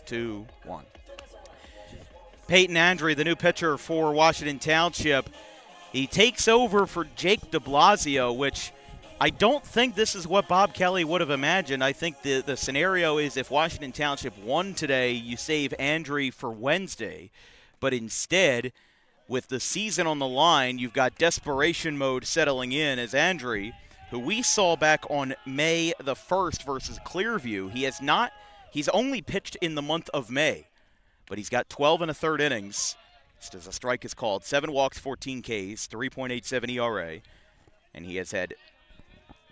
2, 1. Peyton Andre, the new pitcher for Washington Township, he takes over for Jake de Blasio, which I don't think this is what Bob Kelly would have imagined. I think the scenario is if Washington Township won today, you save Andre for Wednesday. But instead, with the season on the line, you've got desperation mode settling in as Andre, who we saw back on May the 1st versus Clearview. He's only pitched in the month of May, but he's got 12 and a third innings, just as a strike is called, 7 walks, 14 Ks, 3.87 ERA, and he has had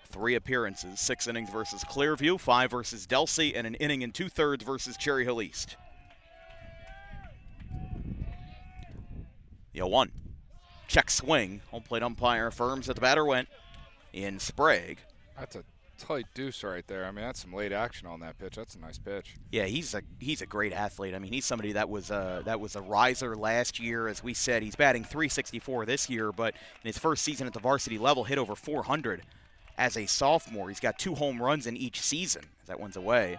3 appearances, 6 innings versus Clearview, 5 versus Delsey, and an inning and 2/3 versus Cherry Hill East. 0-1. Check swing. Home plate umpire affirms that the batter went in Sprague. That's a tight deuce right there. I mean, that's some late action on that pitch. That's a nice pitch. Yeah, he's a great athlete. I mean, he's somebody that was a riser last year. As we said, he's batting .364 this year, but in his first season at the varsity level, hit over 400 as a sophomore. He's got 2 home runs in each season. That one's away.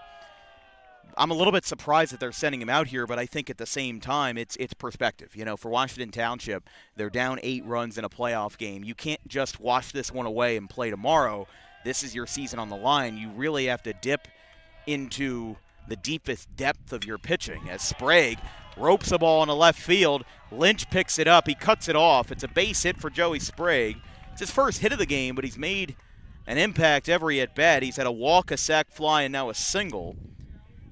I'm a little bit surprised that they're sending him out here, but I think at the same time it's perspective. You know, for Washington Township, they're down 8 runs in a playoff game. You can't just wash this one away and play tomorrow. This is your season on the line. You really have to dip into the deepest depth of your pitching. As Sprague ropes a ball in the left field, Lynch picks it up. He cuts it off. It's a base hit for Joey Sprague. It's his first hit of the game, but he's made an impact every at-bat. He's had a walk, a sac fly, and now a single.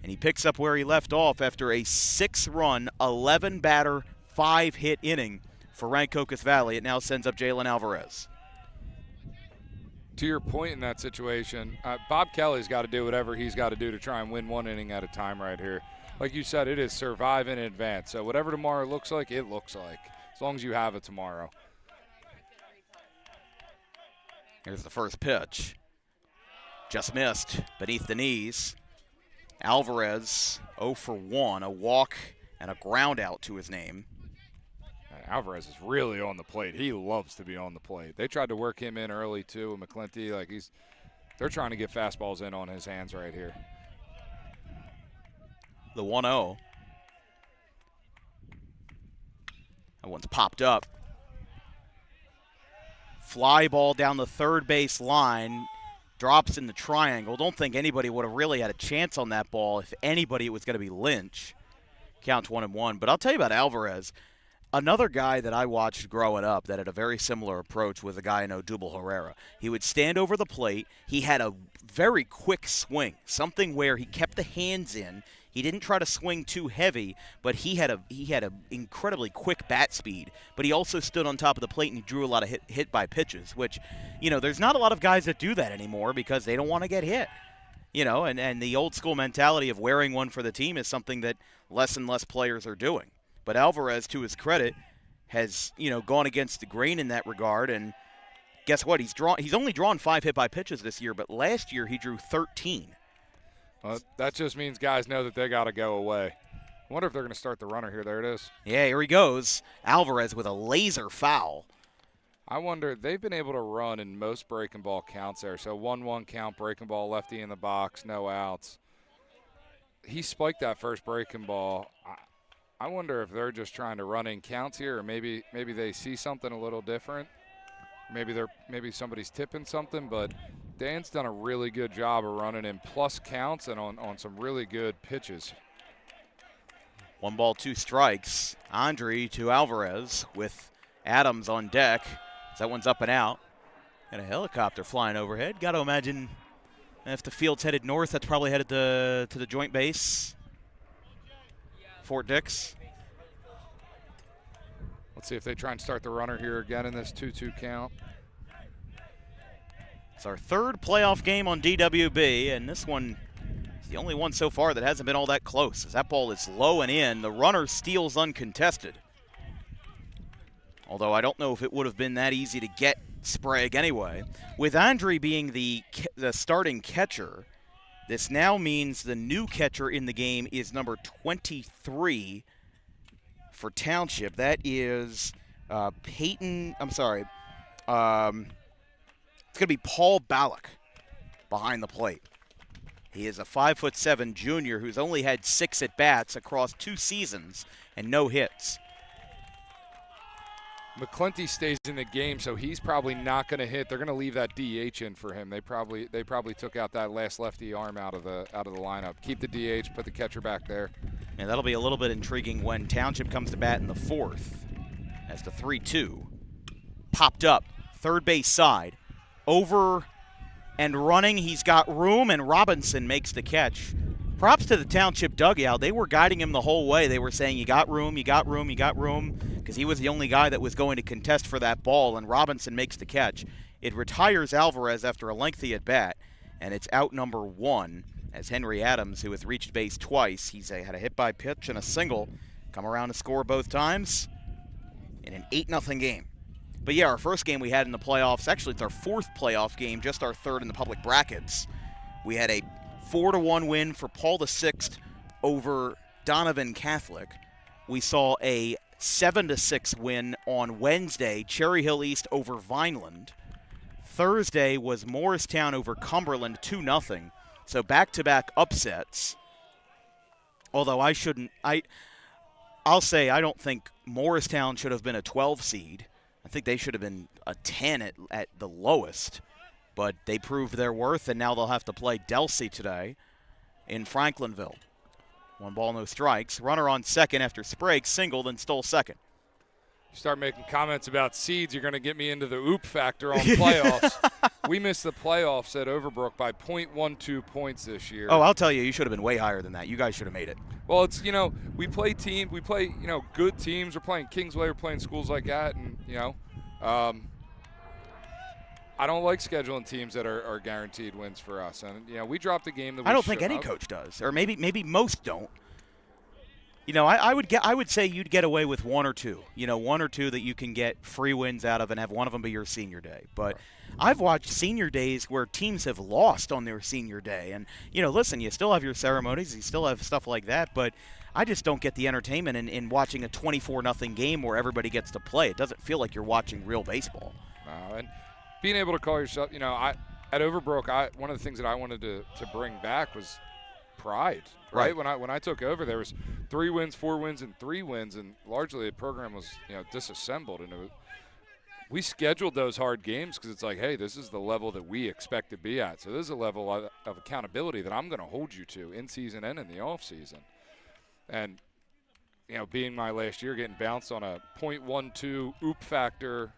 And he picks up where he left off after a 6-run, 11-batter, 5-hit inning for Rancocas Valley. It now sends up Jalen Alvarez. To your point in that situation, Bob Kelly's got to do whatever he's got to do to try and win 1 inning at a time right here. Like you said, it is survive in advance. So whatever tomorrow looks like, it looks like, as long as you have it tomorrow. Here's the first pitch. Just missed beneath the knees. Alvarez 0 for 1, a walk and a ground out to his name. Alvarez is really on the plate. He loves to be on the plate. They tried to work him in early too, McClinty. They're trying to get fastballs in on his hands right here. The 1-0. That one's popped up. Fly ball down the third base line. Drops in the triangle. Don't think anybody would have really had a chance on that ball. If anybody, it was going to be Lynch. Count 1-1. But I'll tell you about Alvarez. Another guy that I watched growing up that had a very similar approach was a guy I know, Dubal Herrera. He would stand over the plate. He had a very quick swing, something where he kept the hands in. He didn't try to swing too heavy, but he had a incredibly quick bat speed. But he also stood on top of the plate and he drew a lot of hit by pitches, which, you know, there's not a lot of guys that do that anymore because they don't want to get hit. You know, and the old school mentality of wearing one for the team is something that less and less players are doing. But Alvarez, to his credit, has, you know, gone against the grain in that regard. And guess what? He's only drawn 5 hit by pitches this year, but last year he drew 13. Well, that just means guys know that they got to go away. I wonder if they're going to start the runner here. There it is. Yeah, here he goes. Alvarez with a laser foul. I wonder, they've been able to run in most breaking ball counts there. So 1-1 count, breaking ball, lefty in the box, no outs. He spiked that first breaking ball. I wonder if they're just trying to run in counts here, or maybe they see something a little different. Maybe somebody's tipping something, but Dan's done a really good job of running in plus counts and on some really good pitches. 1 ball, 2 strikes. Andre to Alvarez with Adams on deck. That one's up and out. And a helicopter flying overhead. Got to imagine if the field's headed north, that's probably headed to the joint base. Fort Dix. Let's see if they try and start the runner here again in this 2-2 count. It's our 3rd playoff game on DWB, and this one is the only one so far that hasn't been all that close. As that ball is low and in, the runner steals uncontested. Although I don't know if it would have been that easy to get Sprague anyway. With Andre being the starting catcher, this now means the new catcher in the game is number 23 for Township. That is Peyton. I'm sorry. It's going to be Paul Ballack behind the plate. He is a 5'7" junior who's only had 6 at-bats across 2 seasons and no hits. McClinty stays in the game, so he's probably not going to hit. They're going to leave that DH in for him. They probably took out that last lefty arm out of the lineup. Keep the DH, put the catcher back there. And that'll be a little bit intriguing when Township comes to bat in the 4th as the 3-2 popped up third base side, over and running. He's got room, and Robinson makes the catch. Props to the Township dugout. They were guiding him the whole way. They were saying, you got room, you got room, you got room, because he was the only guy that was going to contest for that ball, and Robinson makes the catch. It retires Alvarez after a lengthy at-bat, and it's out number 1 as Henry Adams, who has reached base twice. He's had a hit by pitch and a single, come around to score both times in an 8-0 game. But yeah, our first game we had in the playoffs, actually it's our 4th playoff game, just our 3rd in the public brackets. We had a 4-1 win for Paul VI over Donovan Catholic. We saw a 7-6 win on Wednesday, Cherry Hill East over Vineland. Thursday was Morristown over Cumberland, 2-0. So back-to-back upsets. Although I'll say I don't think Morristown should have been a 12 seed. I think they should have been a 10 at the lowest. But they proved their worth, and now they'll have to play Delsey today in Franklinville. 1 ball, no strikes. Runner on second after Sprague singled and stole second. You start making comments about seeds, you're going to get me into the oop factor on playoffs. We missed the playoffs at Overbrook by 0.12 points this year. Oh, I'll tell you, you should have been way higher than that. You guys should have made it. Well, it's, we play good teams. We're playing Kingsway, we're playing schools like that, and, I don't like scheduling teams that are guaranteed wins for us. And, we dropped a game that we I don't think should any have. coach does, or maybe most don't. I would say you'd get away with 1 or 2. 1 or 2 that you can get free wins out of and have one of them be your senior day. But I've watched senior days where teams have lost on their senior day. And, listen, you still have your ceremonies, you still have stuff like that, but I just don't get the entertainment in watching a 24-0 game where everybody gets to play. It doesn't feel like you're watching real baseball. And being able to call yourself, at Overbrook, one of the things that I wanted to bring back was pride, right? When I took over, there was 3 wins, 4 wins, and 3 wins, and largely the program was disassembled. And we scheduled those hard games because it's like, hey, this is the level that we expect to be at. So this is a level of accountability that I'm going to hold you to in season and in the off season. And being my last year, getting bounced on a 0.12 oop factor.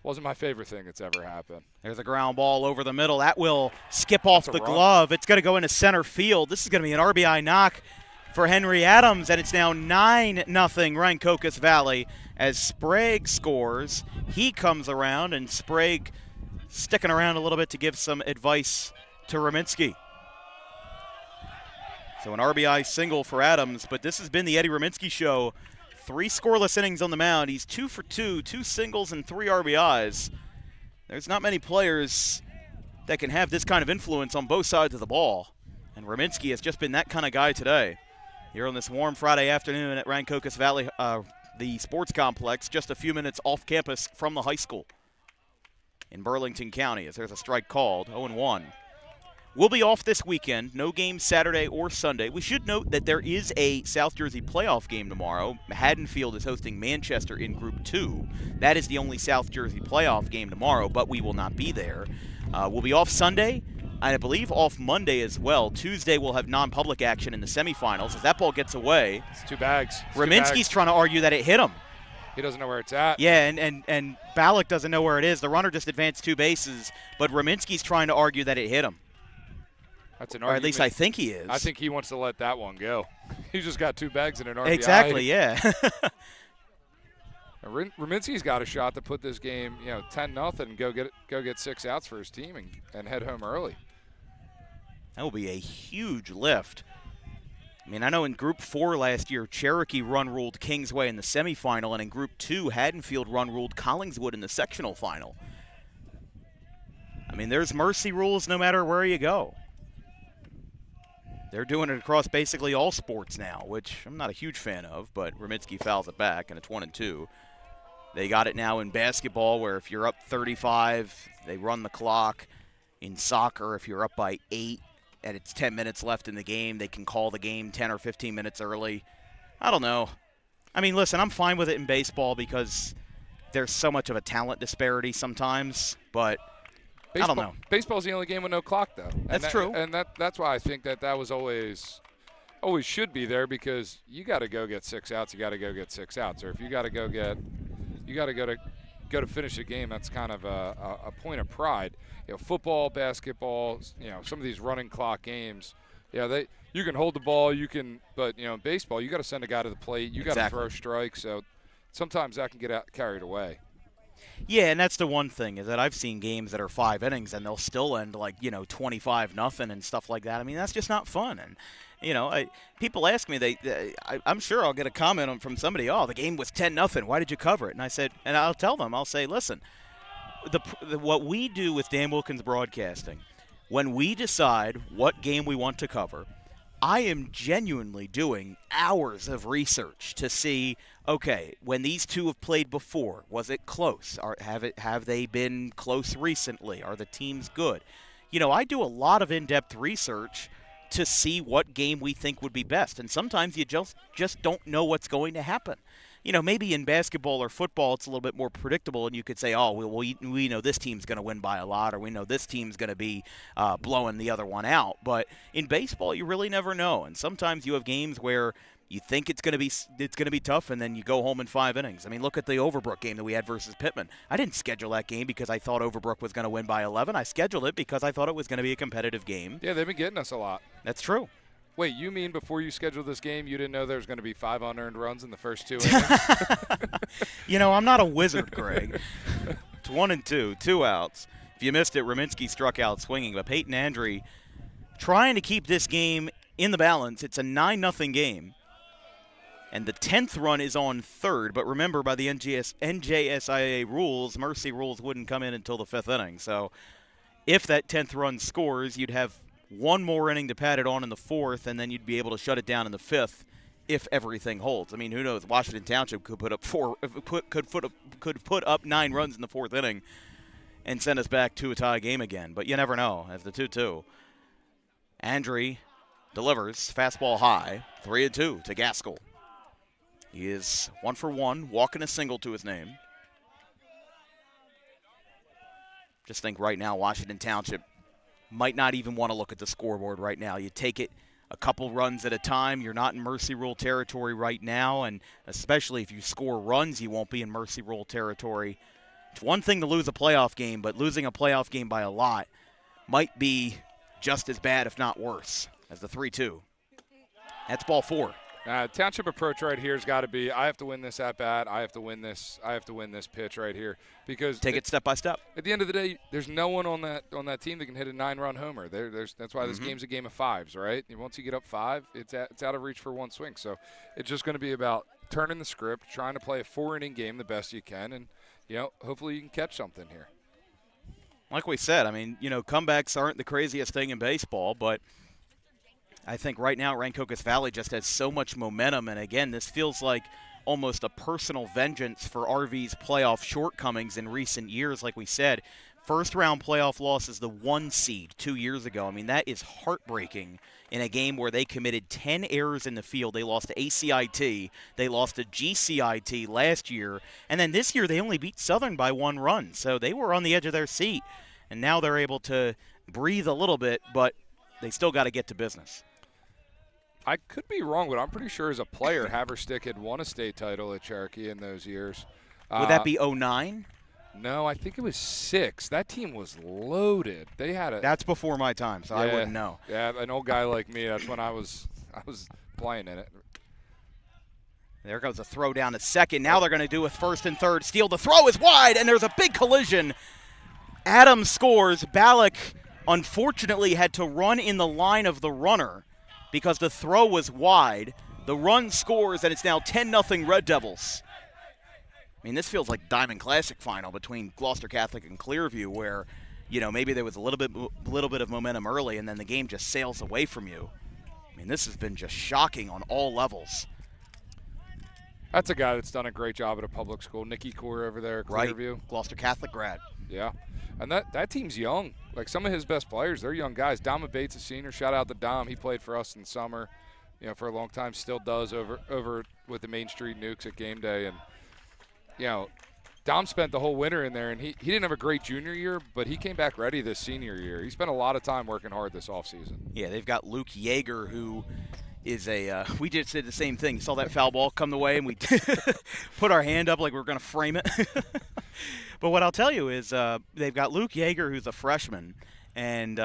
Wasn't my favorite thing that's ever happened. There's a ground ball over the middle. That will skip off the glove. It's going to go into center field. This is going to be an RBI knock for Henry Adams, and it's now 9-0 Rancocas Valley as Sprague scores. He comes around, and Sprague sticking around a little bit to give some advice to Rominski. So an RBI single for Adams, but this has been the Eddie Rominski Show. 3 scoreless innings on the mound. He's 2 for 2, 2 singles and 3 RBIs. There's not many players that can have this kind of influence on both sides of the ball. And Rominski has just been that kind of guy today. Here on this warm Friday afternoon at Rancocas Valley, the sports complex, just a few minutes off campus from the high school in Burlington County, as there's a strike called, 0-1. We'll be off this weekend. No games Saturday or Sunday. We should note that there is a South Jersey playoff game tomorrow. Haddonfield is hosting Manchester in Group 2. That is the only South Jersey playoff game tomorrow, but we will not be there. We'll be off Sunday, and I believe off Monday as well. Tuesday we'll have non-public action in the semifinals. As that ball gets away, it's 2 bags. Rominski's trying to argue that it hit him. He doesn't know where it's at. Yeah, and Ballack doesn't know where it is. The runner just advanced 2 bases, but Rominski's trying to argue that it hit him. That's an argument. Or at least I think he is. I think he wants to let that one go. He just got 2 bags in an RBI. Exactly, yeah. Rominski's got a shot to put this game, 10-0 and go get 6 outs for his team and head home early. That will be a huge lift. I mean, I know in Group 4 last year, Cherokee run-ruled Kingsway in the semifinal, and in Group 2, Haddonfield run-ruled Collingswood in the sectional final. I mean, there's mercy rules no matter where you go. They're doing it across basically all sports now, which I'm not a huge fan of, but Rominski fouls it back, and it's 1-2. They got it now in basketball where if you're up 35, they run the clock. in soccer, if you're up by 8 and it's 10 minutes left in the game, they can call the game 10 or 15 minutes early. I don't know. I mean, listen, I'm fine with it in baseball because there's so much of a talent disparity sometimes, but I don't know. Baseball's the only game with no clock, though. That's true. And that's why I think that was always should be there, because you got to go get 6 outs. You got to go get 6 outs. Or if you got to go to finish a game, that's kind of a point of pride. Football, basketball, some of these running clock games, you can hold the ball, but in baseball, you got to send a guy to the plate. You got to throw strikes. So sometimes that can get carried away. Yeah, and that's the one thing is that I've seen games that are 5 innings and they'll still end 25-0 and stuff like that. I mean, that's just not fun. And people ask me, I'm sure I'll get a comment from somebody. Oh, the game was 10-0. Why did you cover it? And I said, and I'll tell them, I'll say, listen, what we do with Dan Wilkins Broadcasting, when we decide what game we want to cover, I am genuinely doing hours of research to see, okay, when these two have played before, was it close? Have they been close recently? Are the teams good? I do a lot of in-depth research to see what game we think would be best. And sometimes you just don't know what's going to happen. Maybe in basketball or football it's a little bit more predictable, and you could say, oh, we know this team's going to win by a lot, or we know this team's going to be blowing the other one out. But in baseball, you really never know. And sometimes you have games where you think it's going to be tough, and then you go home in 5 innings. I mean, look at the Overbrook game that we had versus Pittman. I didn't schedule that game because I thought Overbrook was going to win by 11. I scheduled it because I thought it was going to be a competitive game. Yeah, they've been getting us a lot. That's true. Wait, you mean before you scheduled this game, you didn't know there was going to be 5 unearned runs in the first 2 innings? I'm not a wizard, Greg. It's 1-2, 2 outs. If you missed it, Rominski struck out swinging, but Peyton Andre trying to keep this game in the balance. It's a 9-0 game, and the 10th run is on third. But remember, by the NJSIAA rules, mercy rules wouldn't come in until the 5th inning. So if that 10th run scores, you'd have one more inning to pad it on in the 4th, and then you'd be able to shut it down in the 5th if everything holds. I mean, who knows? Washington Township could put up 9 runs in the 4th inning and send us back to a tie game again. But you never know. As the 2-2, Andre delivers fastball high, 3-2 to Gaskell. He is 1 for 1, walking a single to his name. Just think right now, Washington Township might not even want to look at the scoreboard right now. You take it a couple runs at a time. You're not in mercy rule territory right now, and especially if you score runs, you won't be in mercy rule territory. It's one thing to lose a playoff game, but losing a playoff game by a lot might be just as bad, if not worse, as the 3-2. That's ball 4. Township approach right here has got to be, I have to win this at bat. I have to win this pitch right here, because take it step by step. At the end of the day, there's no one on that team that can hit a 9-run homer. That's why this game's a game of 5s, right? And once you get up 5, it's out of reach for one swing. So it's just going to be about turning the script, trying to play a 4-inning game the best you can, and hopefully you can catch something here. Like we said, I mean, comebacks aren't the craziest thing in baseball, but I think right now Rancocas Valley just has so much momentum, and again, this feels like almost a personal vengeance for RV's playoff shortcomings in recent years. Like we said, first-round playoff loss is the 1 seed 2 years ago. I mean, that is heartbreaking in a game where they committed 10 errors in the field. They lost to ACIT. They lost to GCIT last year, and then this year they only beat Southern by 1 run. So they were on the edge of their seat, and now they're able to breathe a little bit, but they still got to get to business. I could be wrong, but I'm pretty sure as a player, Haverstick had won a state title at Cherokee in those years. Would that be 09? No, I think it was 6. That team was loaded. They had a. That's before my time, so I wouldn't know. Yeah, an old guy like me. That's when I was playing in it. There goes a throw down to second. Now they're going to do with first and third. Steal. The throw is wide, and there's a big collision. Adams scores. Ballack, unfortunately, had to run in the line of the runner because the throw was wide. The run scores, and it's now 10-0 Red Devils. I mean, this feels like Diamond Classic final between Gloucester Catholic and Clearview, where, maybe there was a little bit of momentum early, and then the game just sails away from you. I mean, this has been just shocking on all levels. That's a guy that's done a great job at a public school. Nicky Core over there at Clearview. Right. Gloucester Catholic grad. Yeah. And that team's young. Like some of his best players, they're young guys. Dom Bates, a senior. Shout out to Dom. He played for us in the summer, for a long time. Still does over with the Main Street Nukes at game day. And, Dom spent the whole winter in there, and he didn't have a great junior year, but he came back ready this senior year. He spent a lot of time working hard this offseason. Yeah, they've got Luke Yeager, who is we just did the same thing. You saw that foul ball come the way, and we put our hand up like we were going to frame it. But what I'll tell you is they've got Luke Yeager, who's a freshman, and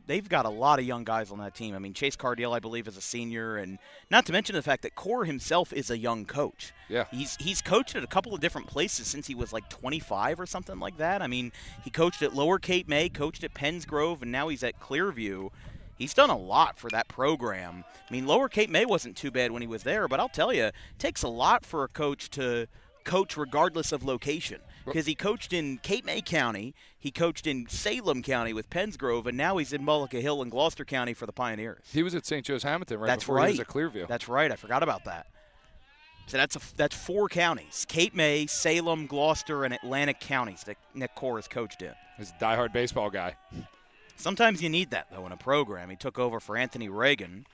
they've got a lot of young guys on that team. I mean, Chase Cardiel, I believe, is a senior, and not to mention the fact that Core himself is a young coach. Yeah. He's coached at a couple of different places since he was like 25 or something like that. I mean, he coached at Lower Cape May, coached at Penns Grove, and now he's at Clearview. He's done a lot for that program. I mean, Lower Cape May wasn't too bad when he was there, but I'll tell you, it takes a lot for a coach to coach regardless of location. Because he coached in Cape May County, he coached in Salem County with Penns Grove, and now he's in Mullica Hill and Gloucester County for the Pioneers. He was at St. Joe's Hamilton That's before right. he was at Clearview. That's right. I forgot about that. So that's 4 counties: Cape May, Salem, Gloucester, and Atlantic counties that Nick Core has coached in. He's a diehard baseball guy. Sometimes you need that, though, in a program. He took over for Anthony Reagan,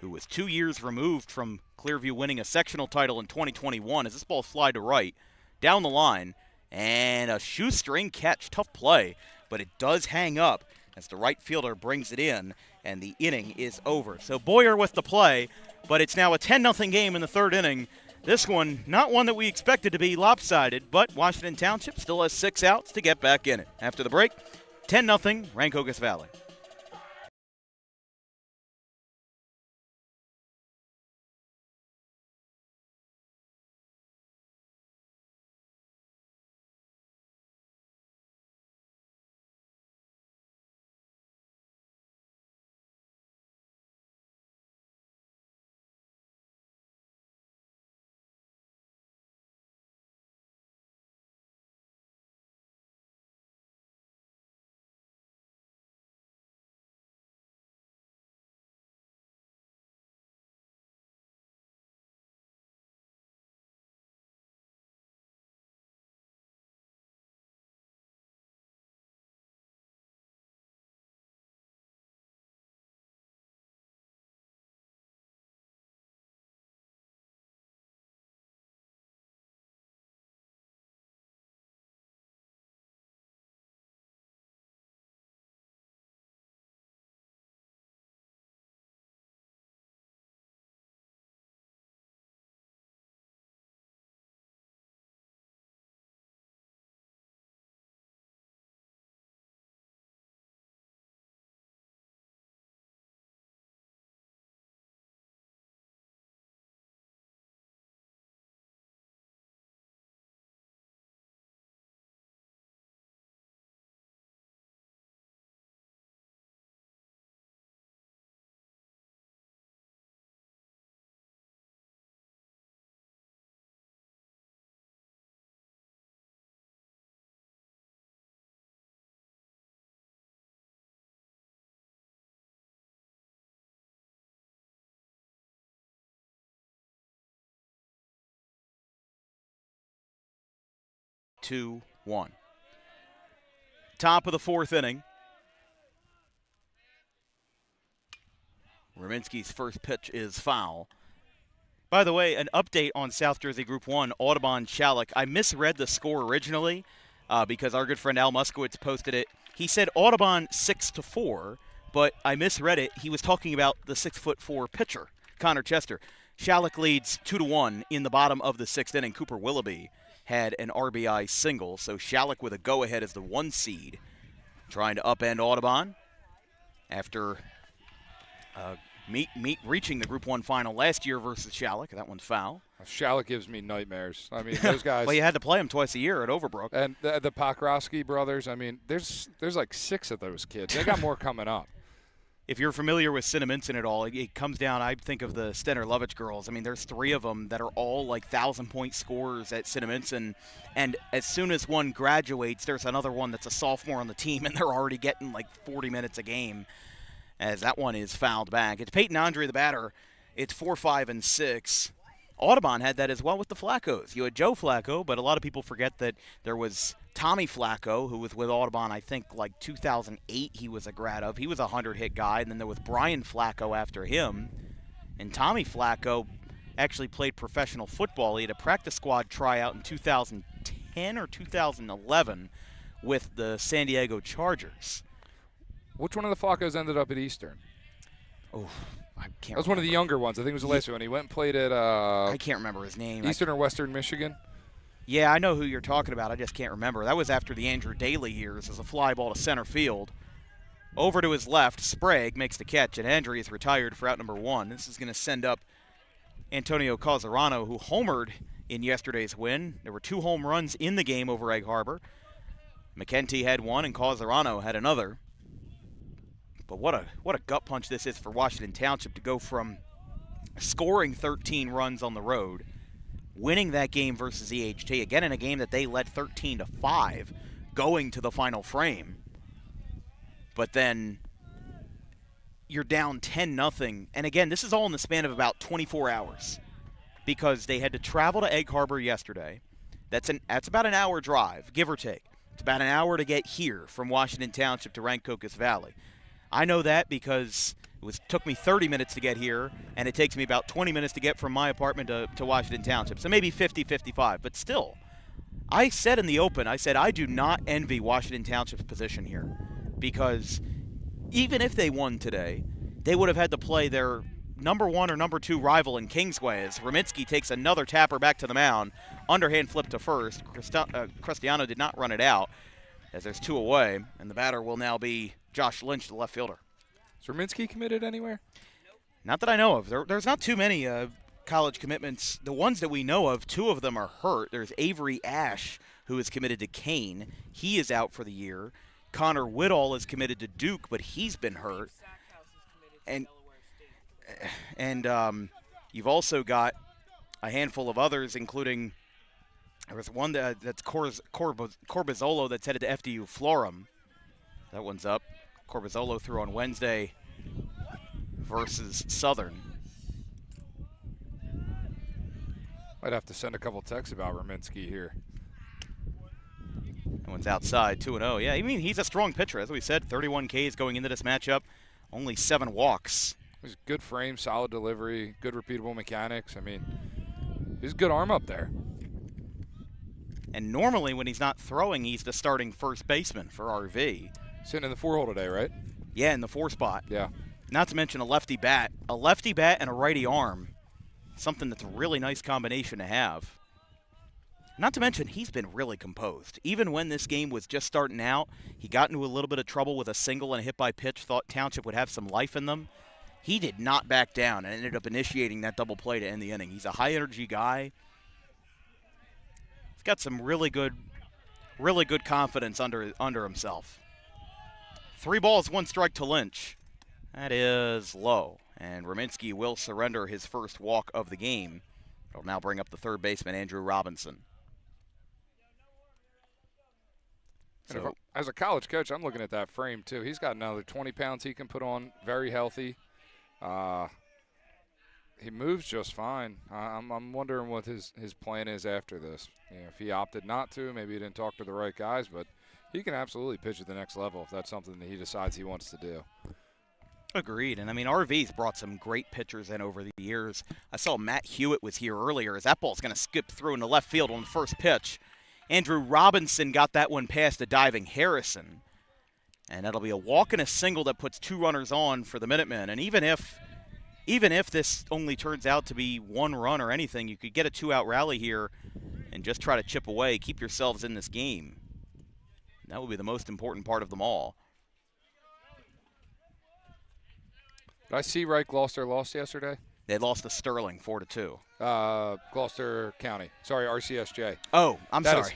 who was 2 years removed from Clearview winning a sectional title in 2021. As this ball slid to right, down the line, and a shoestring catch. Tough play, but it does hang up as the right fielder brings it in, and the inning is over. So Boyer with the play, but it's now a 10-0 game in the third inning. This one, not one that we expected to be lopsided, but Washington Township still has 6 outs to get back in it. After the break, 10-0 Rancocas Valley. Two, 1. Top of the fourth inning. Raminsky's first pitch is foul. By the way, an update on South Jersey Group 1, Audubon Shalleck. I misread the score originally because our good friend Al Muskowitz posted it. He said Audubon 6-4, but I misread it. He was talking about the 6'4" pitcher, Connor Chester. Shalleck leads 2-1 in the bottom of the sixth inning. Cooper Willoughby had an RBI single, so Shalleck with a go-ahead as the 1 seed, trying to upend Audubon after reaching the Group 1 final last year versus Shalleck. That one's foul. Shalleck gives me nightmares. I mean, those guys. Well, you had to play them twice a year at Overbrook. And the Pokrovsky brothers, I mean, there's like 6 of those kids. They got more coming up. If you're familiar with Cinnaminson at all, it comes down, I think of the Stenner-Lovich girls. I mean, there's 3 of them that are all like 1,000-point scorers at Cinnaminson. And as soon as one graduates, there's another one that's a sophomore on the team, and they're already getting like 40 minutes a game as that one is fouled back. It's Peyton Andre, the batter. It's 4, 5, and 6. Audubon had that as well with the Flaccos. You had Joe Flacco, but a lot of people forget that there was Tommy Flacco, who was with Audubon, I think, like 2008 he was a grad of. He was a 100-hit guy, and then there was Brian Flacco after him. And Tommy Flacco actually played professional football. He had a practice squad tryout in 2010 or 2011 with the San Diego Chargers. Which one of the Flaccos ended up at Eastern? Oh, I can't That was one of the younger ones. I think it was the last one. He went and played at I can't remember his name. Eastern or Western Michigan. Yeah, I know who you're talking about. I just can't remember. That was after the Andrew Daly years as a fly ball to center field. Over to his left, Sprague makes the catch, and Andrew is retired for out number 1. This is going to send up Antonio Causarano, who homered in yesterday's win. There were 2 home runs in the game over Egg Harbor. McKenty had 1, and Causarano had another. But what a gut punch this is for Washington Township to go from scoring 13 runs on the road, winning that game versus EHT, again in a game that they led 13-5, going to the final frame. But then you're down 10-0. And again, this is all in the span of about 24 hours because they had to travel to Egg Harbor yesterday. That's about an hour drive, give or take. It's about an hour to get here from Washington Township to Rancocas Valley. I know that because it took me 30 minutes to get here, and it takes me about 20 minutes to get from my apartment to Washington Township. So maybe 50, 55. But still, I said in the open, I said I do not envy Washington Township's position here because even if they won today, they would have had to play their number 1 or number 2 rival in Kingsway as Rominski takes another tapper back to the mound. Underhand flip to first. Cristiano did not run it out as there's 2 away, and the batter will now be Josh Lynch, the left fielder. Is Rominski committed anywhere? Not that I know of. There's not too many college commitments. The ones that we know of, 2 of them are hurt. There's Avery Ash, who is committed to Kane. He is out for the year. Connor Whittall is committed to Duke, but he's been hurt. And you've also got a handful of others, including there was one that's Corbizzolo that's headed to FDU Florham. That one's up. Corbizzolo threw on Wednesday versus Southern. Might have to send a couple texts about Rominski here. That one's outside, 2-0. Yeah, I mean, he's a strong pitcher. As we said, 31 Ks going into this matchup, only 7 walks. He's good frame, solid delivery, good repeatable mechanics. I mean, he's a good arm up there. And normally when he's not throwing, he's the starting first baseman for RV. Sitting in the 4-hole today, right? Yeah, in the 4 spot. Yeah. Not to mention a lefty bat. A lefty bat and a righty arm. Something that's a really nice combination to have. Not to mention, he's been really composed. Even when this game was just starting out, he got into a little bit of trouble with a single and a hit by pitch, thought Township would have some life in them. He did not back down and ended up initiating that double play to end the inning. He's a high-energy guy. He's got some really good confidence under himself. 3 balls, 1 strike to Lynch. That is low. And Rominski will surrender his first walk of the game. It'll now bring up the third baseman, Andrew Robinson. So, as a college coach, I'm looking at that frame, too. He's got another 20 pounds he can put on, very healthy. He moves just fine. I'm wondering what his plan is after this. You know, if he opted not to, maybe he didn't talk to the right guys, but he can absolutely pitch at the next level if that's something that he decides he wants to do. Agreed. And, I mean, RV's brought some great pitchers in over the years. I saw Matt Hewitt was here earlier as that ball's going to skip through into left field on the first pitch. Andrew Robinson got that one past a diving Harrison. And that'll be a walk and a single that puts 2 runners on for the Minutemen. And even if this only turns out to be 1 run or anything, you could get a 2-out rally here and just try to chip away, keep yourselves in this game. That would be the most important part of them all. Did I see right Gloucester lost yesterday? They lost to Sterling 4-2. Gloucester County. Sorry, RCSJ. Oh, I'm sorry.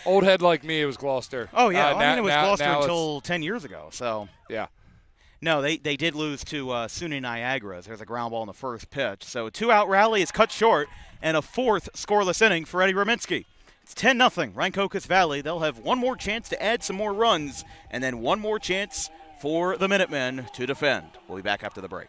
Old head like me, it was Gloucester. Oh, yeah. I mean, it was Gloucester until 10 years ago. So yeah. No, they did lose to SUNY Niagara. There's a ground ball in the first pitch. So a 2-out rally is cut short, and a 4th scoreless inning for Eddie Rominski. It's 10-0, Rancocas Valley. They'll have one more chance to add some more runs, and then one more chance for the Minutemen to defend. We'll be back after the break.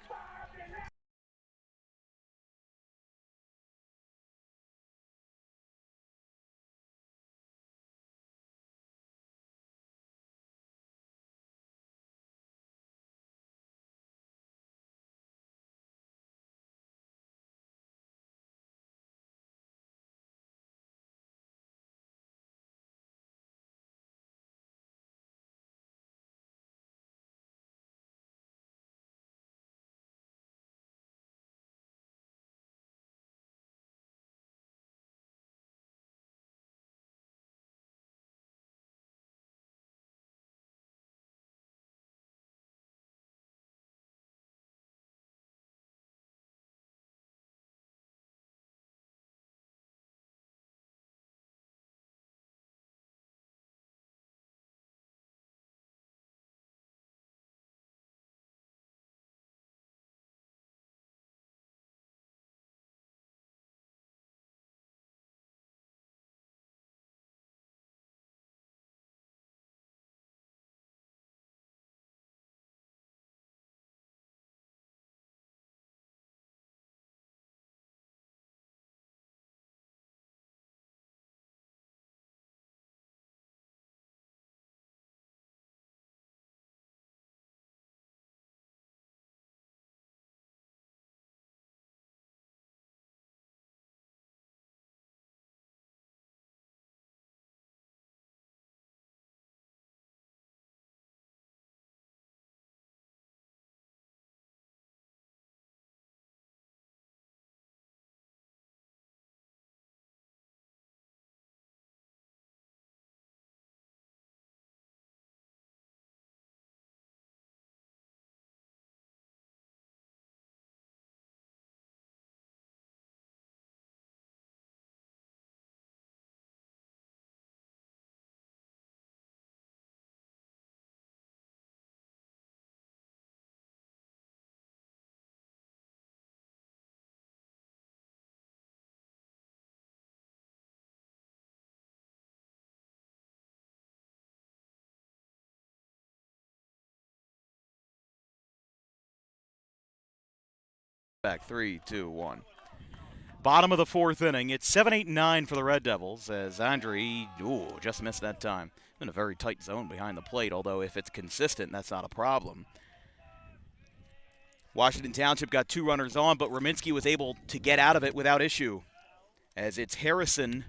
Back 3, 2, 1. Bottom of the fourth inning. It's 7-8-9 for the Red Devils as Andre just missed that time. In a very tight zone behind the plate, although if it's consistent, that's not a problem. Washington Township got 2 runners on, but Rominski was able to get out of it without issue. As it's Harrison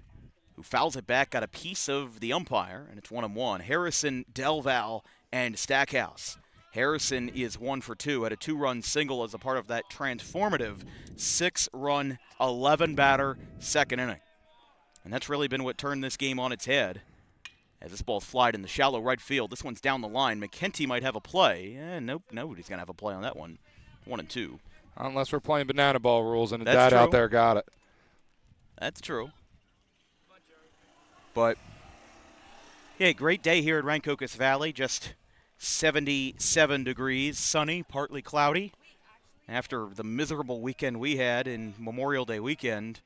who fouls it back, got a piece of the umpire, and it's 1-1. Harrison, Delval, and Stackhouse. Harrison is 1 for 2, had a 2-run single as a part of that transformative 6-run, 11-batter second inning. And that's really been what turned this game on its head. As this ball's flied in the shallow right field. This one's down the line. McKenty might have a play. Nope, nobody's going to have a play on that one. 1-2. Unless we're playing banana ball rules and That's dad true. out there got it. That's true. But, yeah, great day here at Rancocas Valley. Just 77 degrees, sunny, partly cloudy. After the miserable weekend we had in Memorial Day weekend,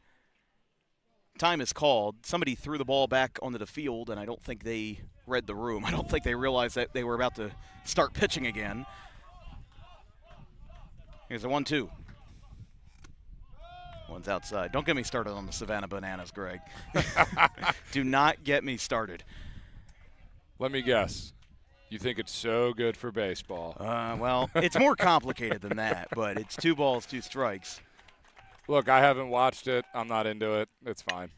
time is called. Somebody threw the ball back onto the field, and I don't think they read the room. I don't think they realized that they were about to start pitching again. Here's a 1-2. One's outside. Don't get me started on the Savannah Bananas, Greg. Do not get me started. Let me guess. You think it's so good for baseball? Well, it's more complicated than that, but it's 2 balls, 2 strikes. Look, I haven't watched it. I'm not into it. It's fine.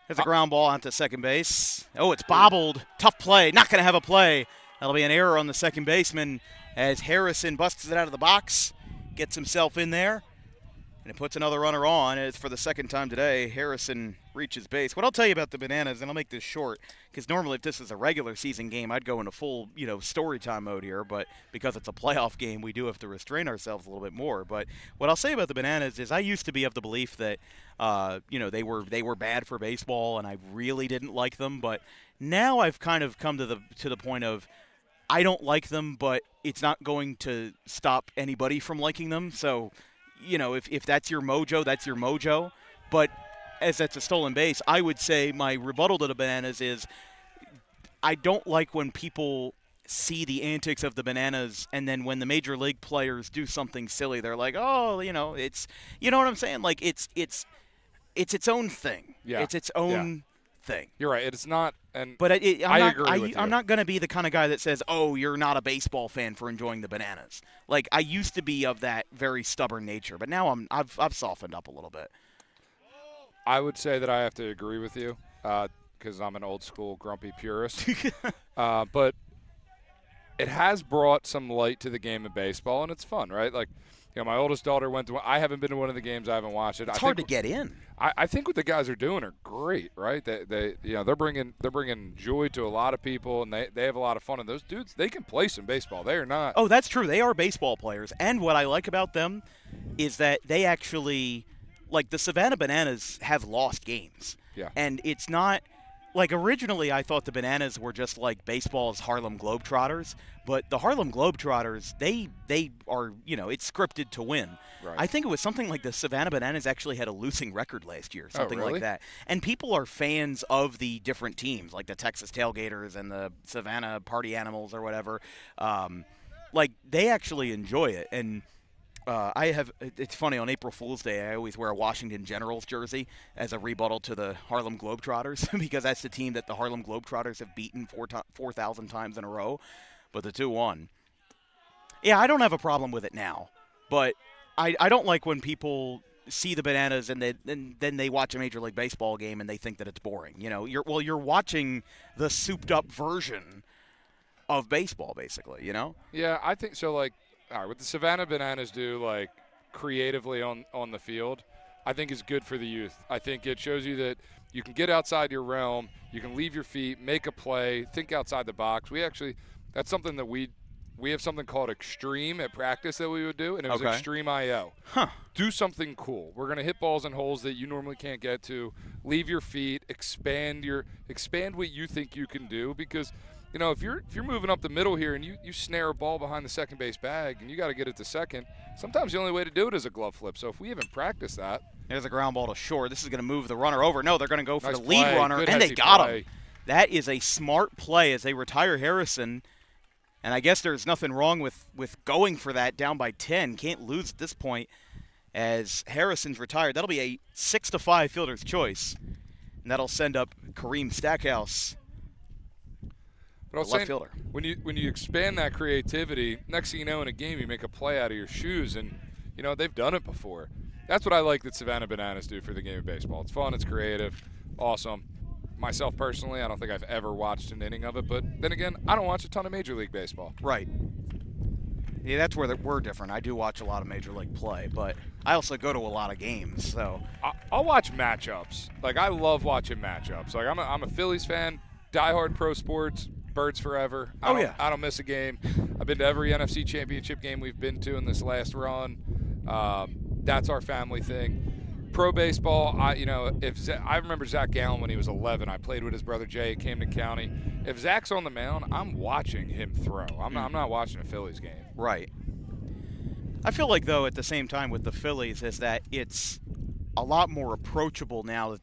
There's a ground ball onto second base. Oh, it's bobbled. Tough play. Not going to have a play. That'll be an error on the second baseman as Harrison busts it out of the box, gets himself in there, and it puts another runner on. It's for the second time today. Harrison reaches base. What I'll tell you about the Bananas, and I'll make this short, because normally if this is a regular season game, I'd go into full, story time mode here. But because it's a playoff game, we do have to restrain ourselves a little bit more. But what I'll say about the Bananas is I used to be of the belief that, they were bad for baseball, and I really didn't like them. But now I've kind of come to the point of I don't like them, but it's not going to stop anybody from liking them. So, if that's your mojo, that's your mojo. But as that's a stolen base, I would say my rebuttal to the Bananas is I don't like when people see the antics of the Bananas and then when the major league players do something silly, they're like, oh, it's, you know what I'm saying? Like it's its own thing. Yeah. It's its own thing. You're right. It's not. But I agree with you. I'm not going to be the kind of guy that says, oh, you're not a baseball fan for enjoying the Bananas. Like I used to be of that very stubborn nature, but now I've softened up a little bit. I would say that I have to agree with you because I'm an old school grumpy purist. But it has brought some light to the game of baseball, and it's fun, right? Like, my oldest daughter went to – I haven't been to one of the games. I haven't watched it. It's hard to get in. I think what the guys are doing are great, right? They're bringing joy to a lot of people, and they have a lot of fun. And those dudes, they can play some baseball. They are not – Oh, that's true. They are baseball players. And what I like about them is that they actually – like the Savannah Bananas have lost games. Yeah. And it's not like originally I thought the Bananas were just like baseball's Harlem Globetrotters, but the Harlem Globetrotters, they are, it's scripted to win. Right. I think it was something like the Savannah Bananas actually had a losing record last year, something really? like that. And people are fans of the different teams, like the Texas Tailgaters and the Savannah Party Animals or whatever. Like they actually enjoy it. And it's funny, on April Fool's Day, I always wear a Washington Generals jersey as a rebuttal to the Harlem Globetrotters because that's the team that the Harlem Globetrotters have beaten 4,000 times in a row. But the 2-1. Yeah, I don't have a problem with it now. But I don't like when people see the Bananas and then they watch a Major League Baseball game and they think that it's boring. You're watching the souped-up version of baseball, basically, Yeah, I think so, like, all right, what the Savannah Bananas do, like, creatively on the field, I think is good for the youth. I think it shows you that you can get outside your realm, you can leave your feet, make a play, think outside the box. That's something that we have something called Extreme at practice that we would do, and it was Extreme IO. Huh. Do something cool. We're going to hit balls in holes that you normally can't get to, leave your feet, expand what you think you can do, because – if you're moving up the middle here and you snare a ball behind the second base bag and you got to get it to second, sometimes the only way to do it is a glove flip. So if we haven't practiced that. There's a ground ball to short. This is going to move the runner over. No, they're going to go for nice the lead play. runner, Good and they hezzy got play. him. That is a smart play as they retire Harrison. And I guess there's nothing wrong with going for that down by 10. Can't lose at this point. as Harrison's retired. That'll be a 6-5 fielder's choice, and that'll send up Kareem Stackhouse, But I was left saying, fielder. when you expand that creativity, next thing you know in a game you make a play out of your shoes, and they've done it before. That's what I like that Savannah Bananas do for the game of baseball. It's fun, it's creative, awesome. Myself personally, I don't think I've ever watched an inning of it, but then again, I don't watch a ton of Major League Baseball. Right. Yeah, that's where we're different. I do watch a lot of Major League play, but I also go to a lot of games. So I'll watch matchups. Like, I love watching matchups. Like, I'm a Phillies fan, diehard pro sports, Birds forever. I don't miss a game. I've been to every NFC Championship game we've been to in this last run. That's our family thing. Pro baseball, I remember Zach Gallen when he was 11. I played with his brother Jay at Camden County. If Zach's on the mound, I'm watching him throw. I'm not watching a Phillies game. Right. I feel like, though, at the same time with the Phillies is that it's a lot more approachable now that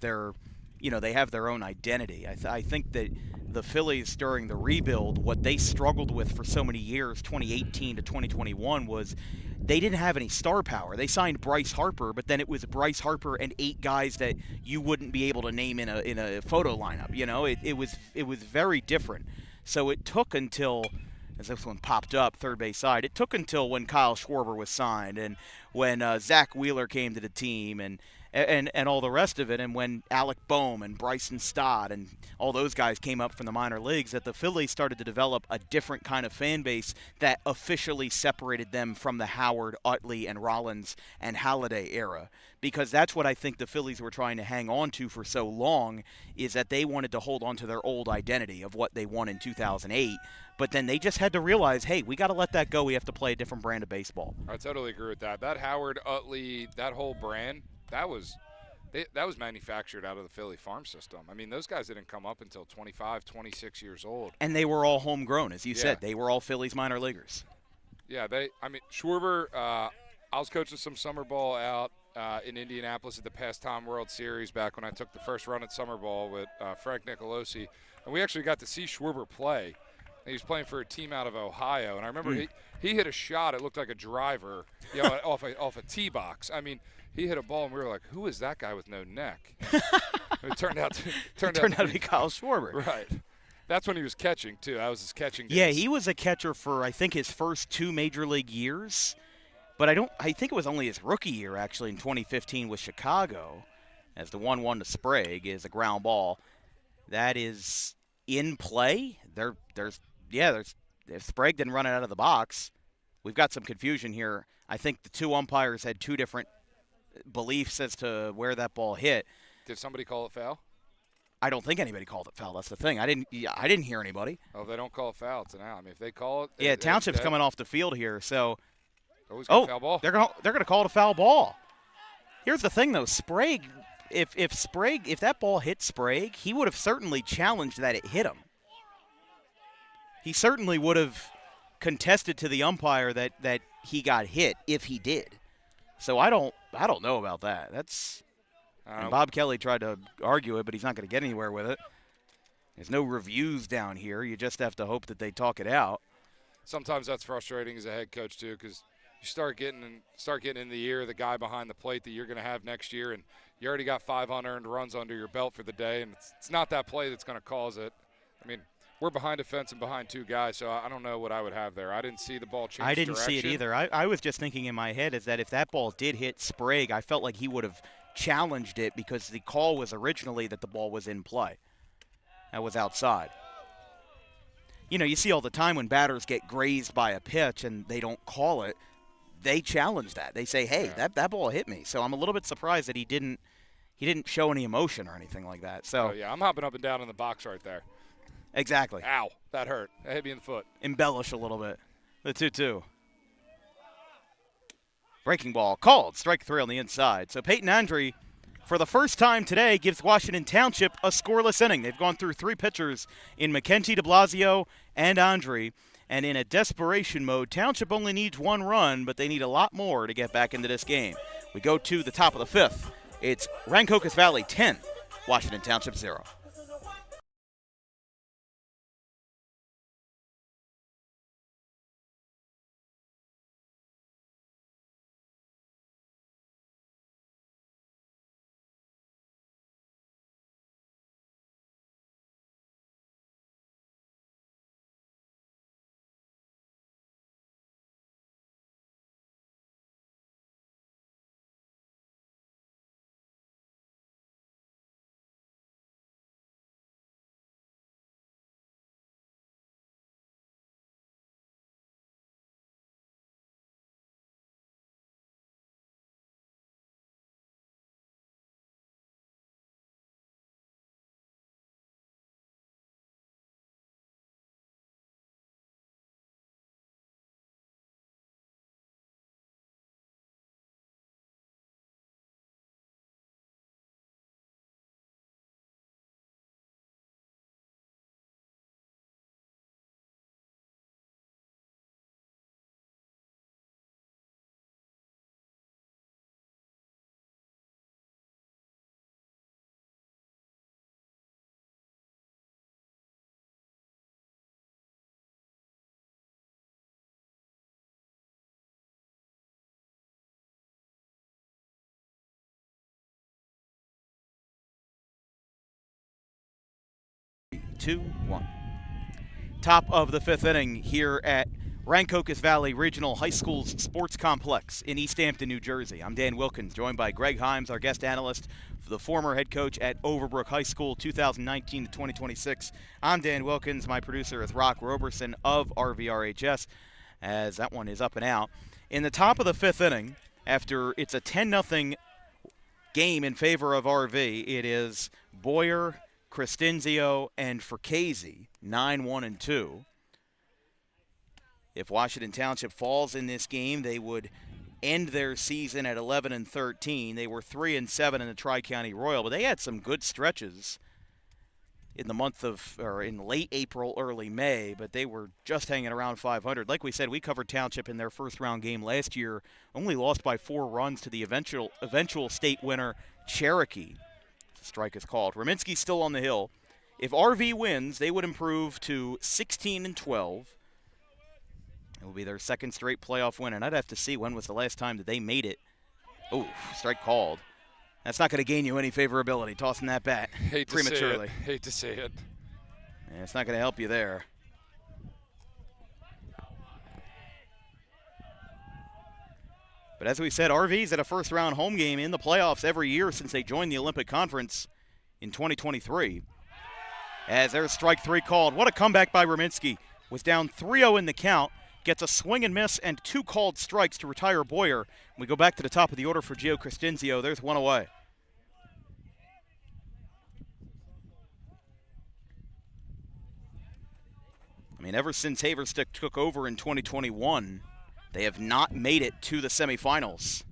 they have their own identity. I think that the Phillies during the rebuild, what they struggled with for so many years, 2018 to 2021, was they didn't have any star power. They signed Bryce Harper, but then it was Bryce Harper and 8 guys that you wouldn't be able to name in a photo lineup. It was very different. So it took until, as this one popped up, third base side, it took until when Kyle Schwarber was signed and when Zach Wheeler came to the team and all the rest of it, and when Alec Boehm and Bryson Stott and all those guys came up from the minor leagues, that the Phillies started to develop a different kind of fan base that officially separated them from the Howard, Utley, and Rollins and Halladay era. Because that's what I think the Phillies were trying to hang on to for so long, is that they wanted to hold on to their old identity of what they won in 2008. But then they just had to realize, hey, we got to let that go. We have to play a different brand of baseball. I totally agree with that. That Howard, Utley, that whole brand, that was manufactured out of the Philly farm system. I mean, those guys didn't come up until 25, 26 years old. And they were all homegrown, as you said. They were all Phillies minor leaguers. Yeah, Schwarber, I was coaching some summer ball out in Indianapolis at the Pastime World Series back when I took the first run at summer ball with Frank Nicolosi. And we actually got to see Schwarber play. And he was playing for a team out of Ohio. And I remember he hit a shot. It looked like a driver, off a tee box. I mean, he hit a ball, and we were like, who is that guy with no neck? It turned out to be Kyle Schwarber. Right. That's when he was catching, too. That was his catching days. Yeah, he was a catcher for, I think, his first 2 major league years. But I think it was only his rookie year, actually, in 2015 with Chicago, as the 1-1 to Sprague is a ground ball. That is in play. If Sprague didn't run it out of the box, we've got some confusion here. I think the 2 umpires had 2 different beliefs as to where that ball hit. Did somebody call it foul? I don't think anybody called it foul. That's the thing. I didn't hear anybody. Oh, if they don't call it foul, it's an out. I mean, if they call it, yeah, Township's coming off the field here, so. Foul ball. They're gonna call it a foul ball. Here's the thing, though, Sprague. If that ball hit Sprague, he would have certainly challenged that it hit him. He certainly would have contested to the umpire that he got hit if he did. So I don't know about that. And Bob Kelly tried to argue it, but he's not going to get anywhere with it. There's no reviews down here. You just have to hope that they talk it out. Sometimes that's frustrating as a head coach too, because you start getting in the ear of the guy behind the plate that you're going to have next year, and you already got 5 unearned runs under your belt for the day, and it's not that play that's going to cause it. I mean, we're behind a fence and behind 2 guys, so I don't know what I would have there. I didn't see the ball change direction. I didn't see it either. I was just thinking in my head is that if that ball did hit Sprague, I felt like he would have challenged it because the call was originally that the ball was in play. That was outside. You see all the time when batters get grazed by a pitch and they don't call it, they challenge that. They say, hey, that ball hit me. So I'm a little bit surprised that he didn't show any emotion or anything like that. So yeah, I'm hopping up and down in the box right there. Exactly. Ow, that hurt. That hit me in the foot. Embellish a little bit. The 2-2. Breaking ball called. Strike 3 on the inside. So Peyton Andre, for the first time today, gives Washington Township a scoreless inning. They've gone through 3 pitchers in McKenty, de Blasio, and Andre. And in a desperation mode, Township only needs 1 run, but they need a lot more to get back into this game. We go to the top of the 5th. It's Rancocas Valley 10, Washington Township 0. 2-1. Top of the 5th inning here at Rancocas Valley Regional High School's Sports Complex in East Hampton, New Jersey. I'm Dan Wilkins, joined by Greg Himes, our guest analyst, the former head coach at Overbrook High School 2019 to 2026. I'm Dan Wilkins. My producer is Rock Roberson of RVRHS, as that one is up and out. In the top of the 5th inning, after it's a 10-0 game in favor of RV, it is Boyer, Crescenzio, and Fracchese, 9-1-2. If Washington Township falls in this game, they would end their season at 11-13. They were 3-7 in the Tri-County Royal, but they had some good stretches in late April, early May, but they were just hanging around 500. Like we said, we covered Township in their first-round game last year, only lost by 4 runs to the eventual state winner, Cherokee. The strike is called. Rominski's still on the hill. If RV wins, they would improve to 16-12. It will be their second straight playoff win, and I'd have to see when was the last time that they made it. Oh, strike called. That's not going to gain you any favorability, tossing that bat prematurely. Hate to see it. Yeah, it's not going to help you there. But as we said, RV's at a first-round home game in the playoffs every year since they joined the Olympic Conference in 2023. As there's strike 3 called. What a comeback by Rominski. Was down 3-0 in the count. Gets a swing and miss and 2 called strikes to retire Boyer. We go back to the top of the order for Gio Crescenzio. There's 1 away. I mean, ever since Haverstick took over in 2021, they have not made it to the semifinals.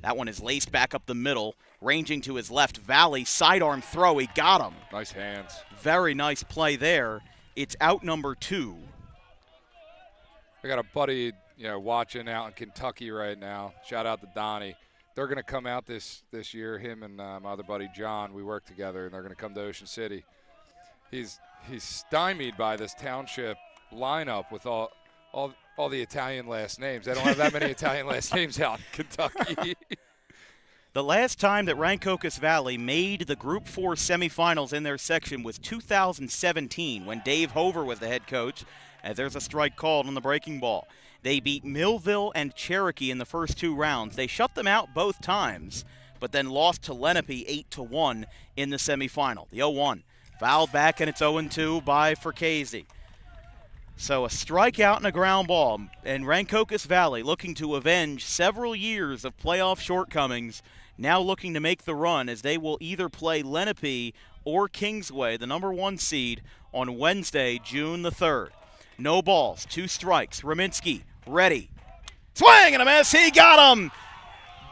That one is laced back up the middle, ranging to his left. Valley, sidearm throw. He got him. Nice hands. Very nice play there. It's out number 2. I got a buddy, watching out in Kentucky right now. Shout out to Donnie. They're going to come out this year. Him and my other buddy John. We work together, and they're going to come to Ocean City. He's stymied by this Township lineup with all the Italian last names. They don't have that many Italian last names out in Kentucky. The last time that Rancocas Valley made the Group 4 semifinals in their section was 2017 when Dave Hover was the head coach, as there's a strike called on the breaking ball. They beat Millville and Cherokee in the first 2 rounds. They shut them out both times, but then lost to Lenape 8-1 in the semifinal. The 0-1 fouled back, and it's 0-2 by Fracchese. So a strikeout and a ground ball, and Rancocas Valley looking to avenge several years of playoff shortcomings, now looking to make the run as they will either play Lenape or Kingsway, the number 1 seed, on Wednesday, June the 3rd. No balls, 2 strikes. Rominski ready. Swing and a miss. He got him.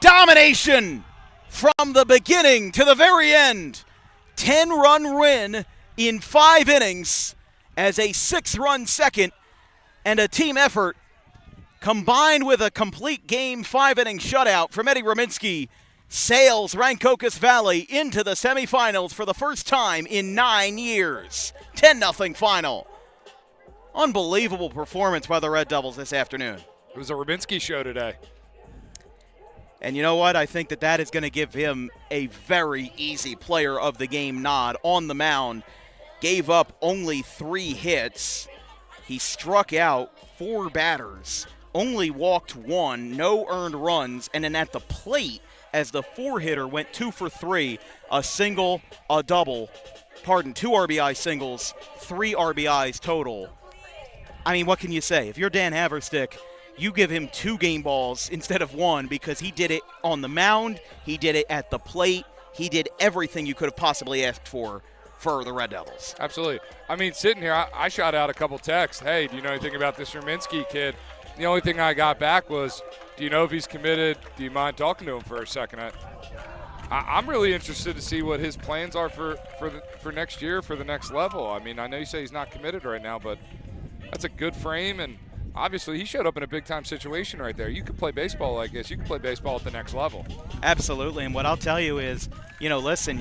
Domination from the beginning to the very end. 10-run win in 5 innings as a 6-run second and a team effort combined with a complete game 5-inning shutout from Eddie Rominski sails Rancocas Valley into the semifinals for the first time in 9 years. 10-0 final. Unbelievable performance by the Red Devils this afternoon. It was a Rominski show today. And you know what? I think that is going to give him a very easy player of the game nod on the mound. Gave up only 3 hits. He struck out 4 batters, only walked 1, no earned runs, and then at the plate, as the 4-hitter went 2 for 3, a single, a double, 2 RBI singles, 3 RBIs total. I mean, what can you say? If you're Dan Haverstick, you give him 2 game balls instead of 1 because he did it on the mound, he did it at the plate, he did everything you could have possibly asked for the Red Devils. Absolutely. I mean, sitting here, I shot out a couple texts. Hey, do you know anything about this Rominski kid? The only thing I got back was, do you know if he's committed? Do you mind talking to him for a second? I'm really interested to see what his plans are for next year, for the next level. I mean, I know you say he's not committed right now, but that's a good frame, and obviously he showed up in a big-time situation right there. You could play baseball like this. You could play baseball at the next level. Absolutely, and what I'll tell you is, listen,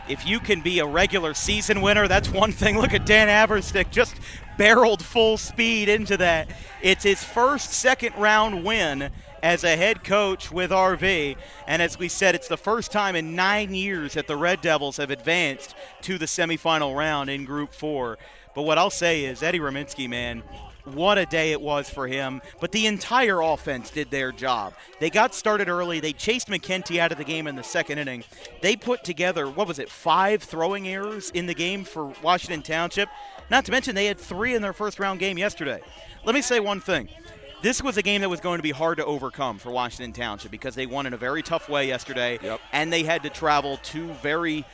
if you can be a regular season winner, that's one thing. Look at Dan Haverstick, just barreled full speed into that. It's his first second-round win as a head coach with RV. And as we said, it's the first time in 9 years that the Red Devils have advanced to the semifinal round in Group 4. But what I'll say is Eddie Rominski, man, what a day it was for him. But the entire offense did their job. They got started early. They chased McKenty out of the game in the second inning. They put together, 5 throwing errors in the game for Washington Township. Not to mention they had 3 in their first round game yesterday. Let me say one thing. This was a game that was going to be hard to overcome for Washington Township because they won in a very tough way yesterday, and they had to travel 2 very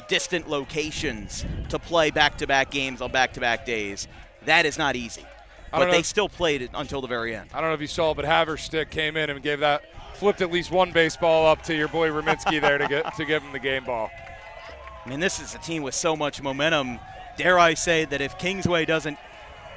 distant locations to play back-to-back games on back-to-back days. That is not easy. But they still played it until the very end. I don't know if you saw, but Haverstick came in and flipped at least one baseball up to your boy Rominski there to give him the game ball. I mean, this is a team with so much momentum. Dare I say that if Kingsway doesn't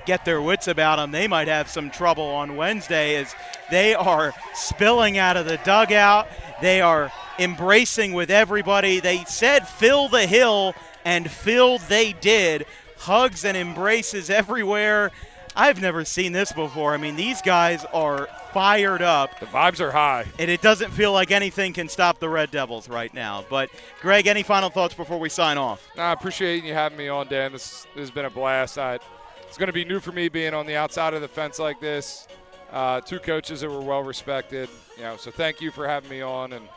get their wits about them, they might have some trouble on Wednesday as they are spilling out of the dugout. They are embracing with everybody. They said fill the hill, and filled they did. Hugs and embraces everywhere. I've never seen this before. I mean, these guys are fired up. The vibes are high. And it doesn't feel like anything can stop the Red Devils right now. But, Greg, any final thoughts before we sign off? I appreciate you having me on, Dan. This has been a blast. It's going to be new for me being on the outside of the fence like this. 2 coaches that were well-respected. So thank you for having me on, and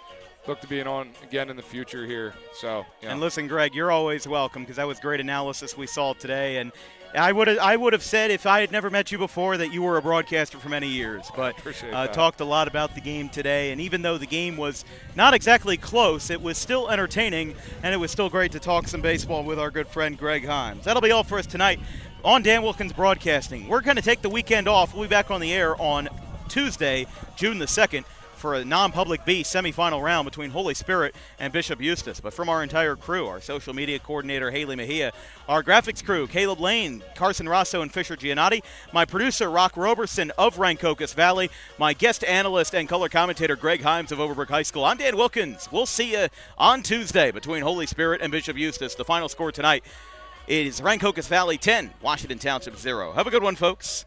look to being on again in the future here. So, And listen, Greg, you're always welcome because that was great analysis we saw today. And I would have said if I had never met you before that you were a broadcaster for many years. But talked a lot about the game today. And even though the game was not exactly close, it was still entertaining, and it was still great to talk some baseball with our good friend Greg Himes. That'll be all for us tonight on Dan Wilkins Broadcasting. We're going to take the weekend off. We'll be back on the air on Tuesday, June the 2nd. For a non-public B semifinal round between Holy Spirit and Bishop Eustace. But from our entire crew, our social media coordinator, Haley Mejia, our graphics crew, Caleb Lane, Carson Rosso, and Fisher Giannotti, my producer, Rock Roberson of Rancocas Valley, my guest analyst and color commentator, Greg Himes of Overbrook High School. I'm Dan Wilkins. We'll see you on Tuesday between Holy Spirit and Bishop Eustace. The final score tonight is Rancocas Valley 10, Washington Township 0. Have a good one, folks.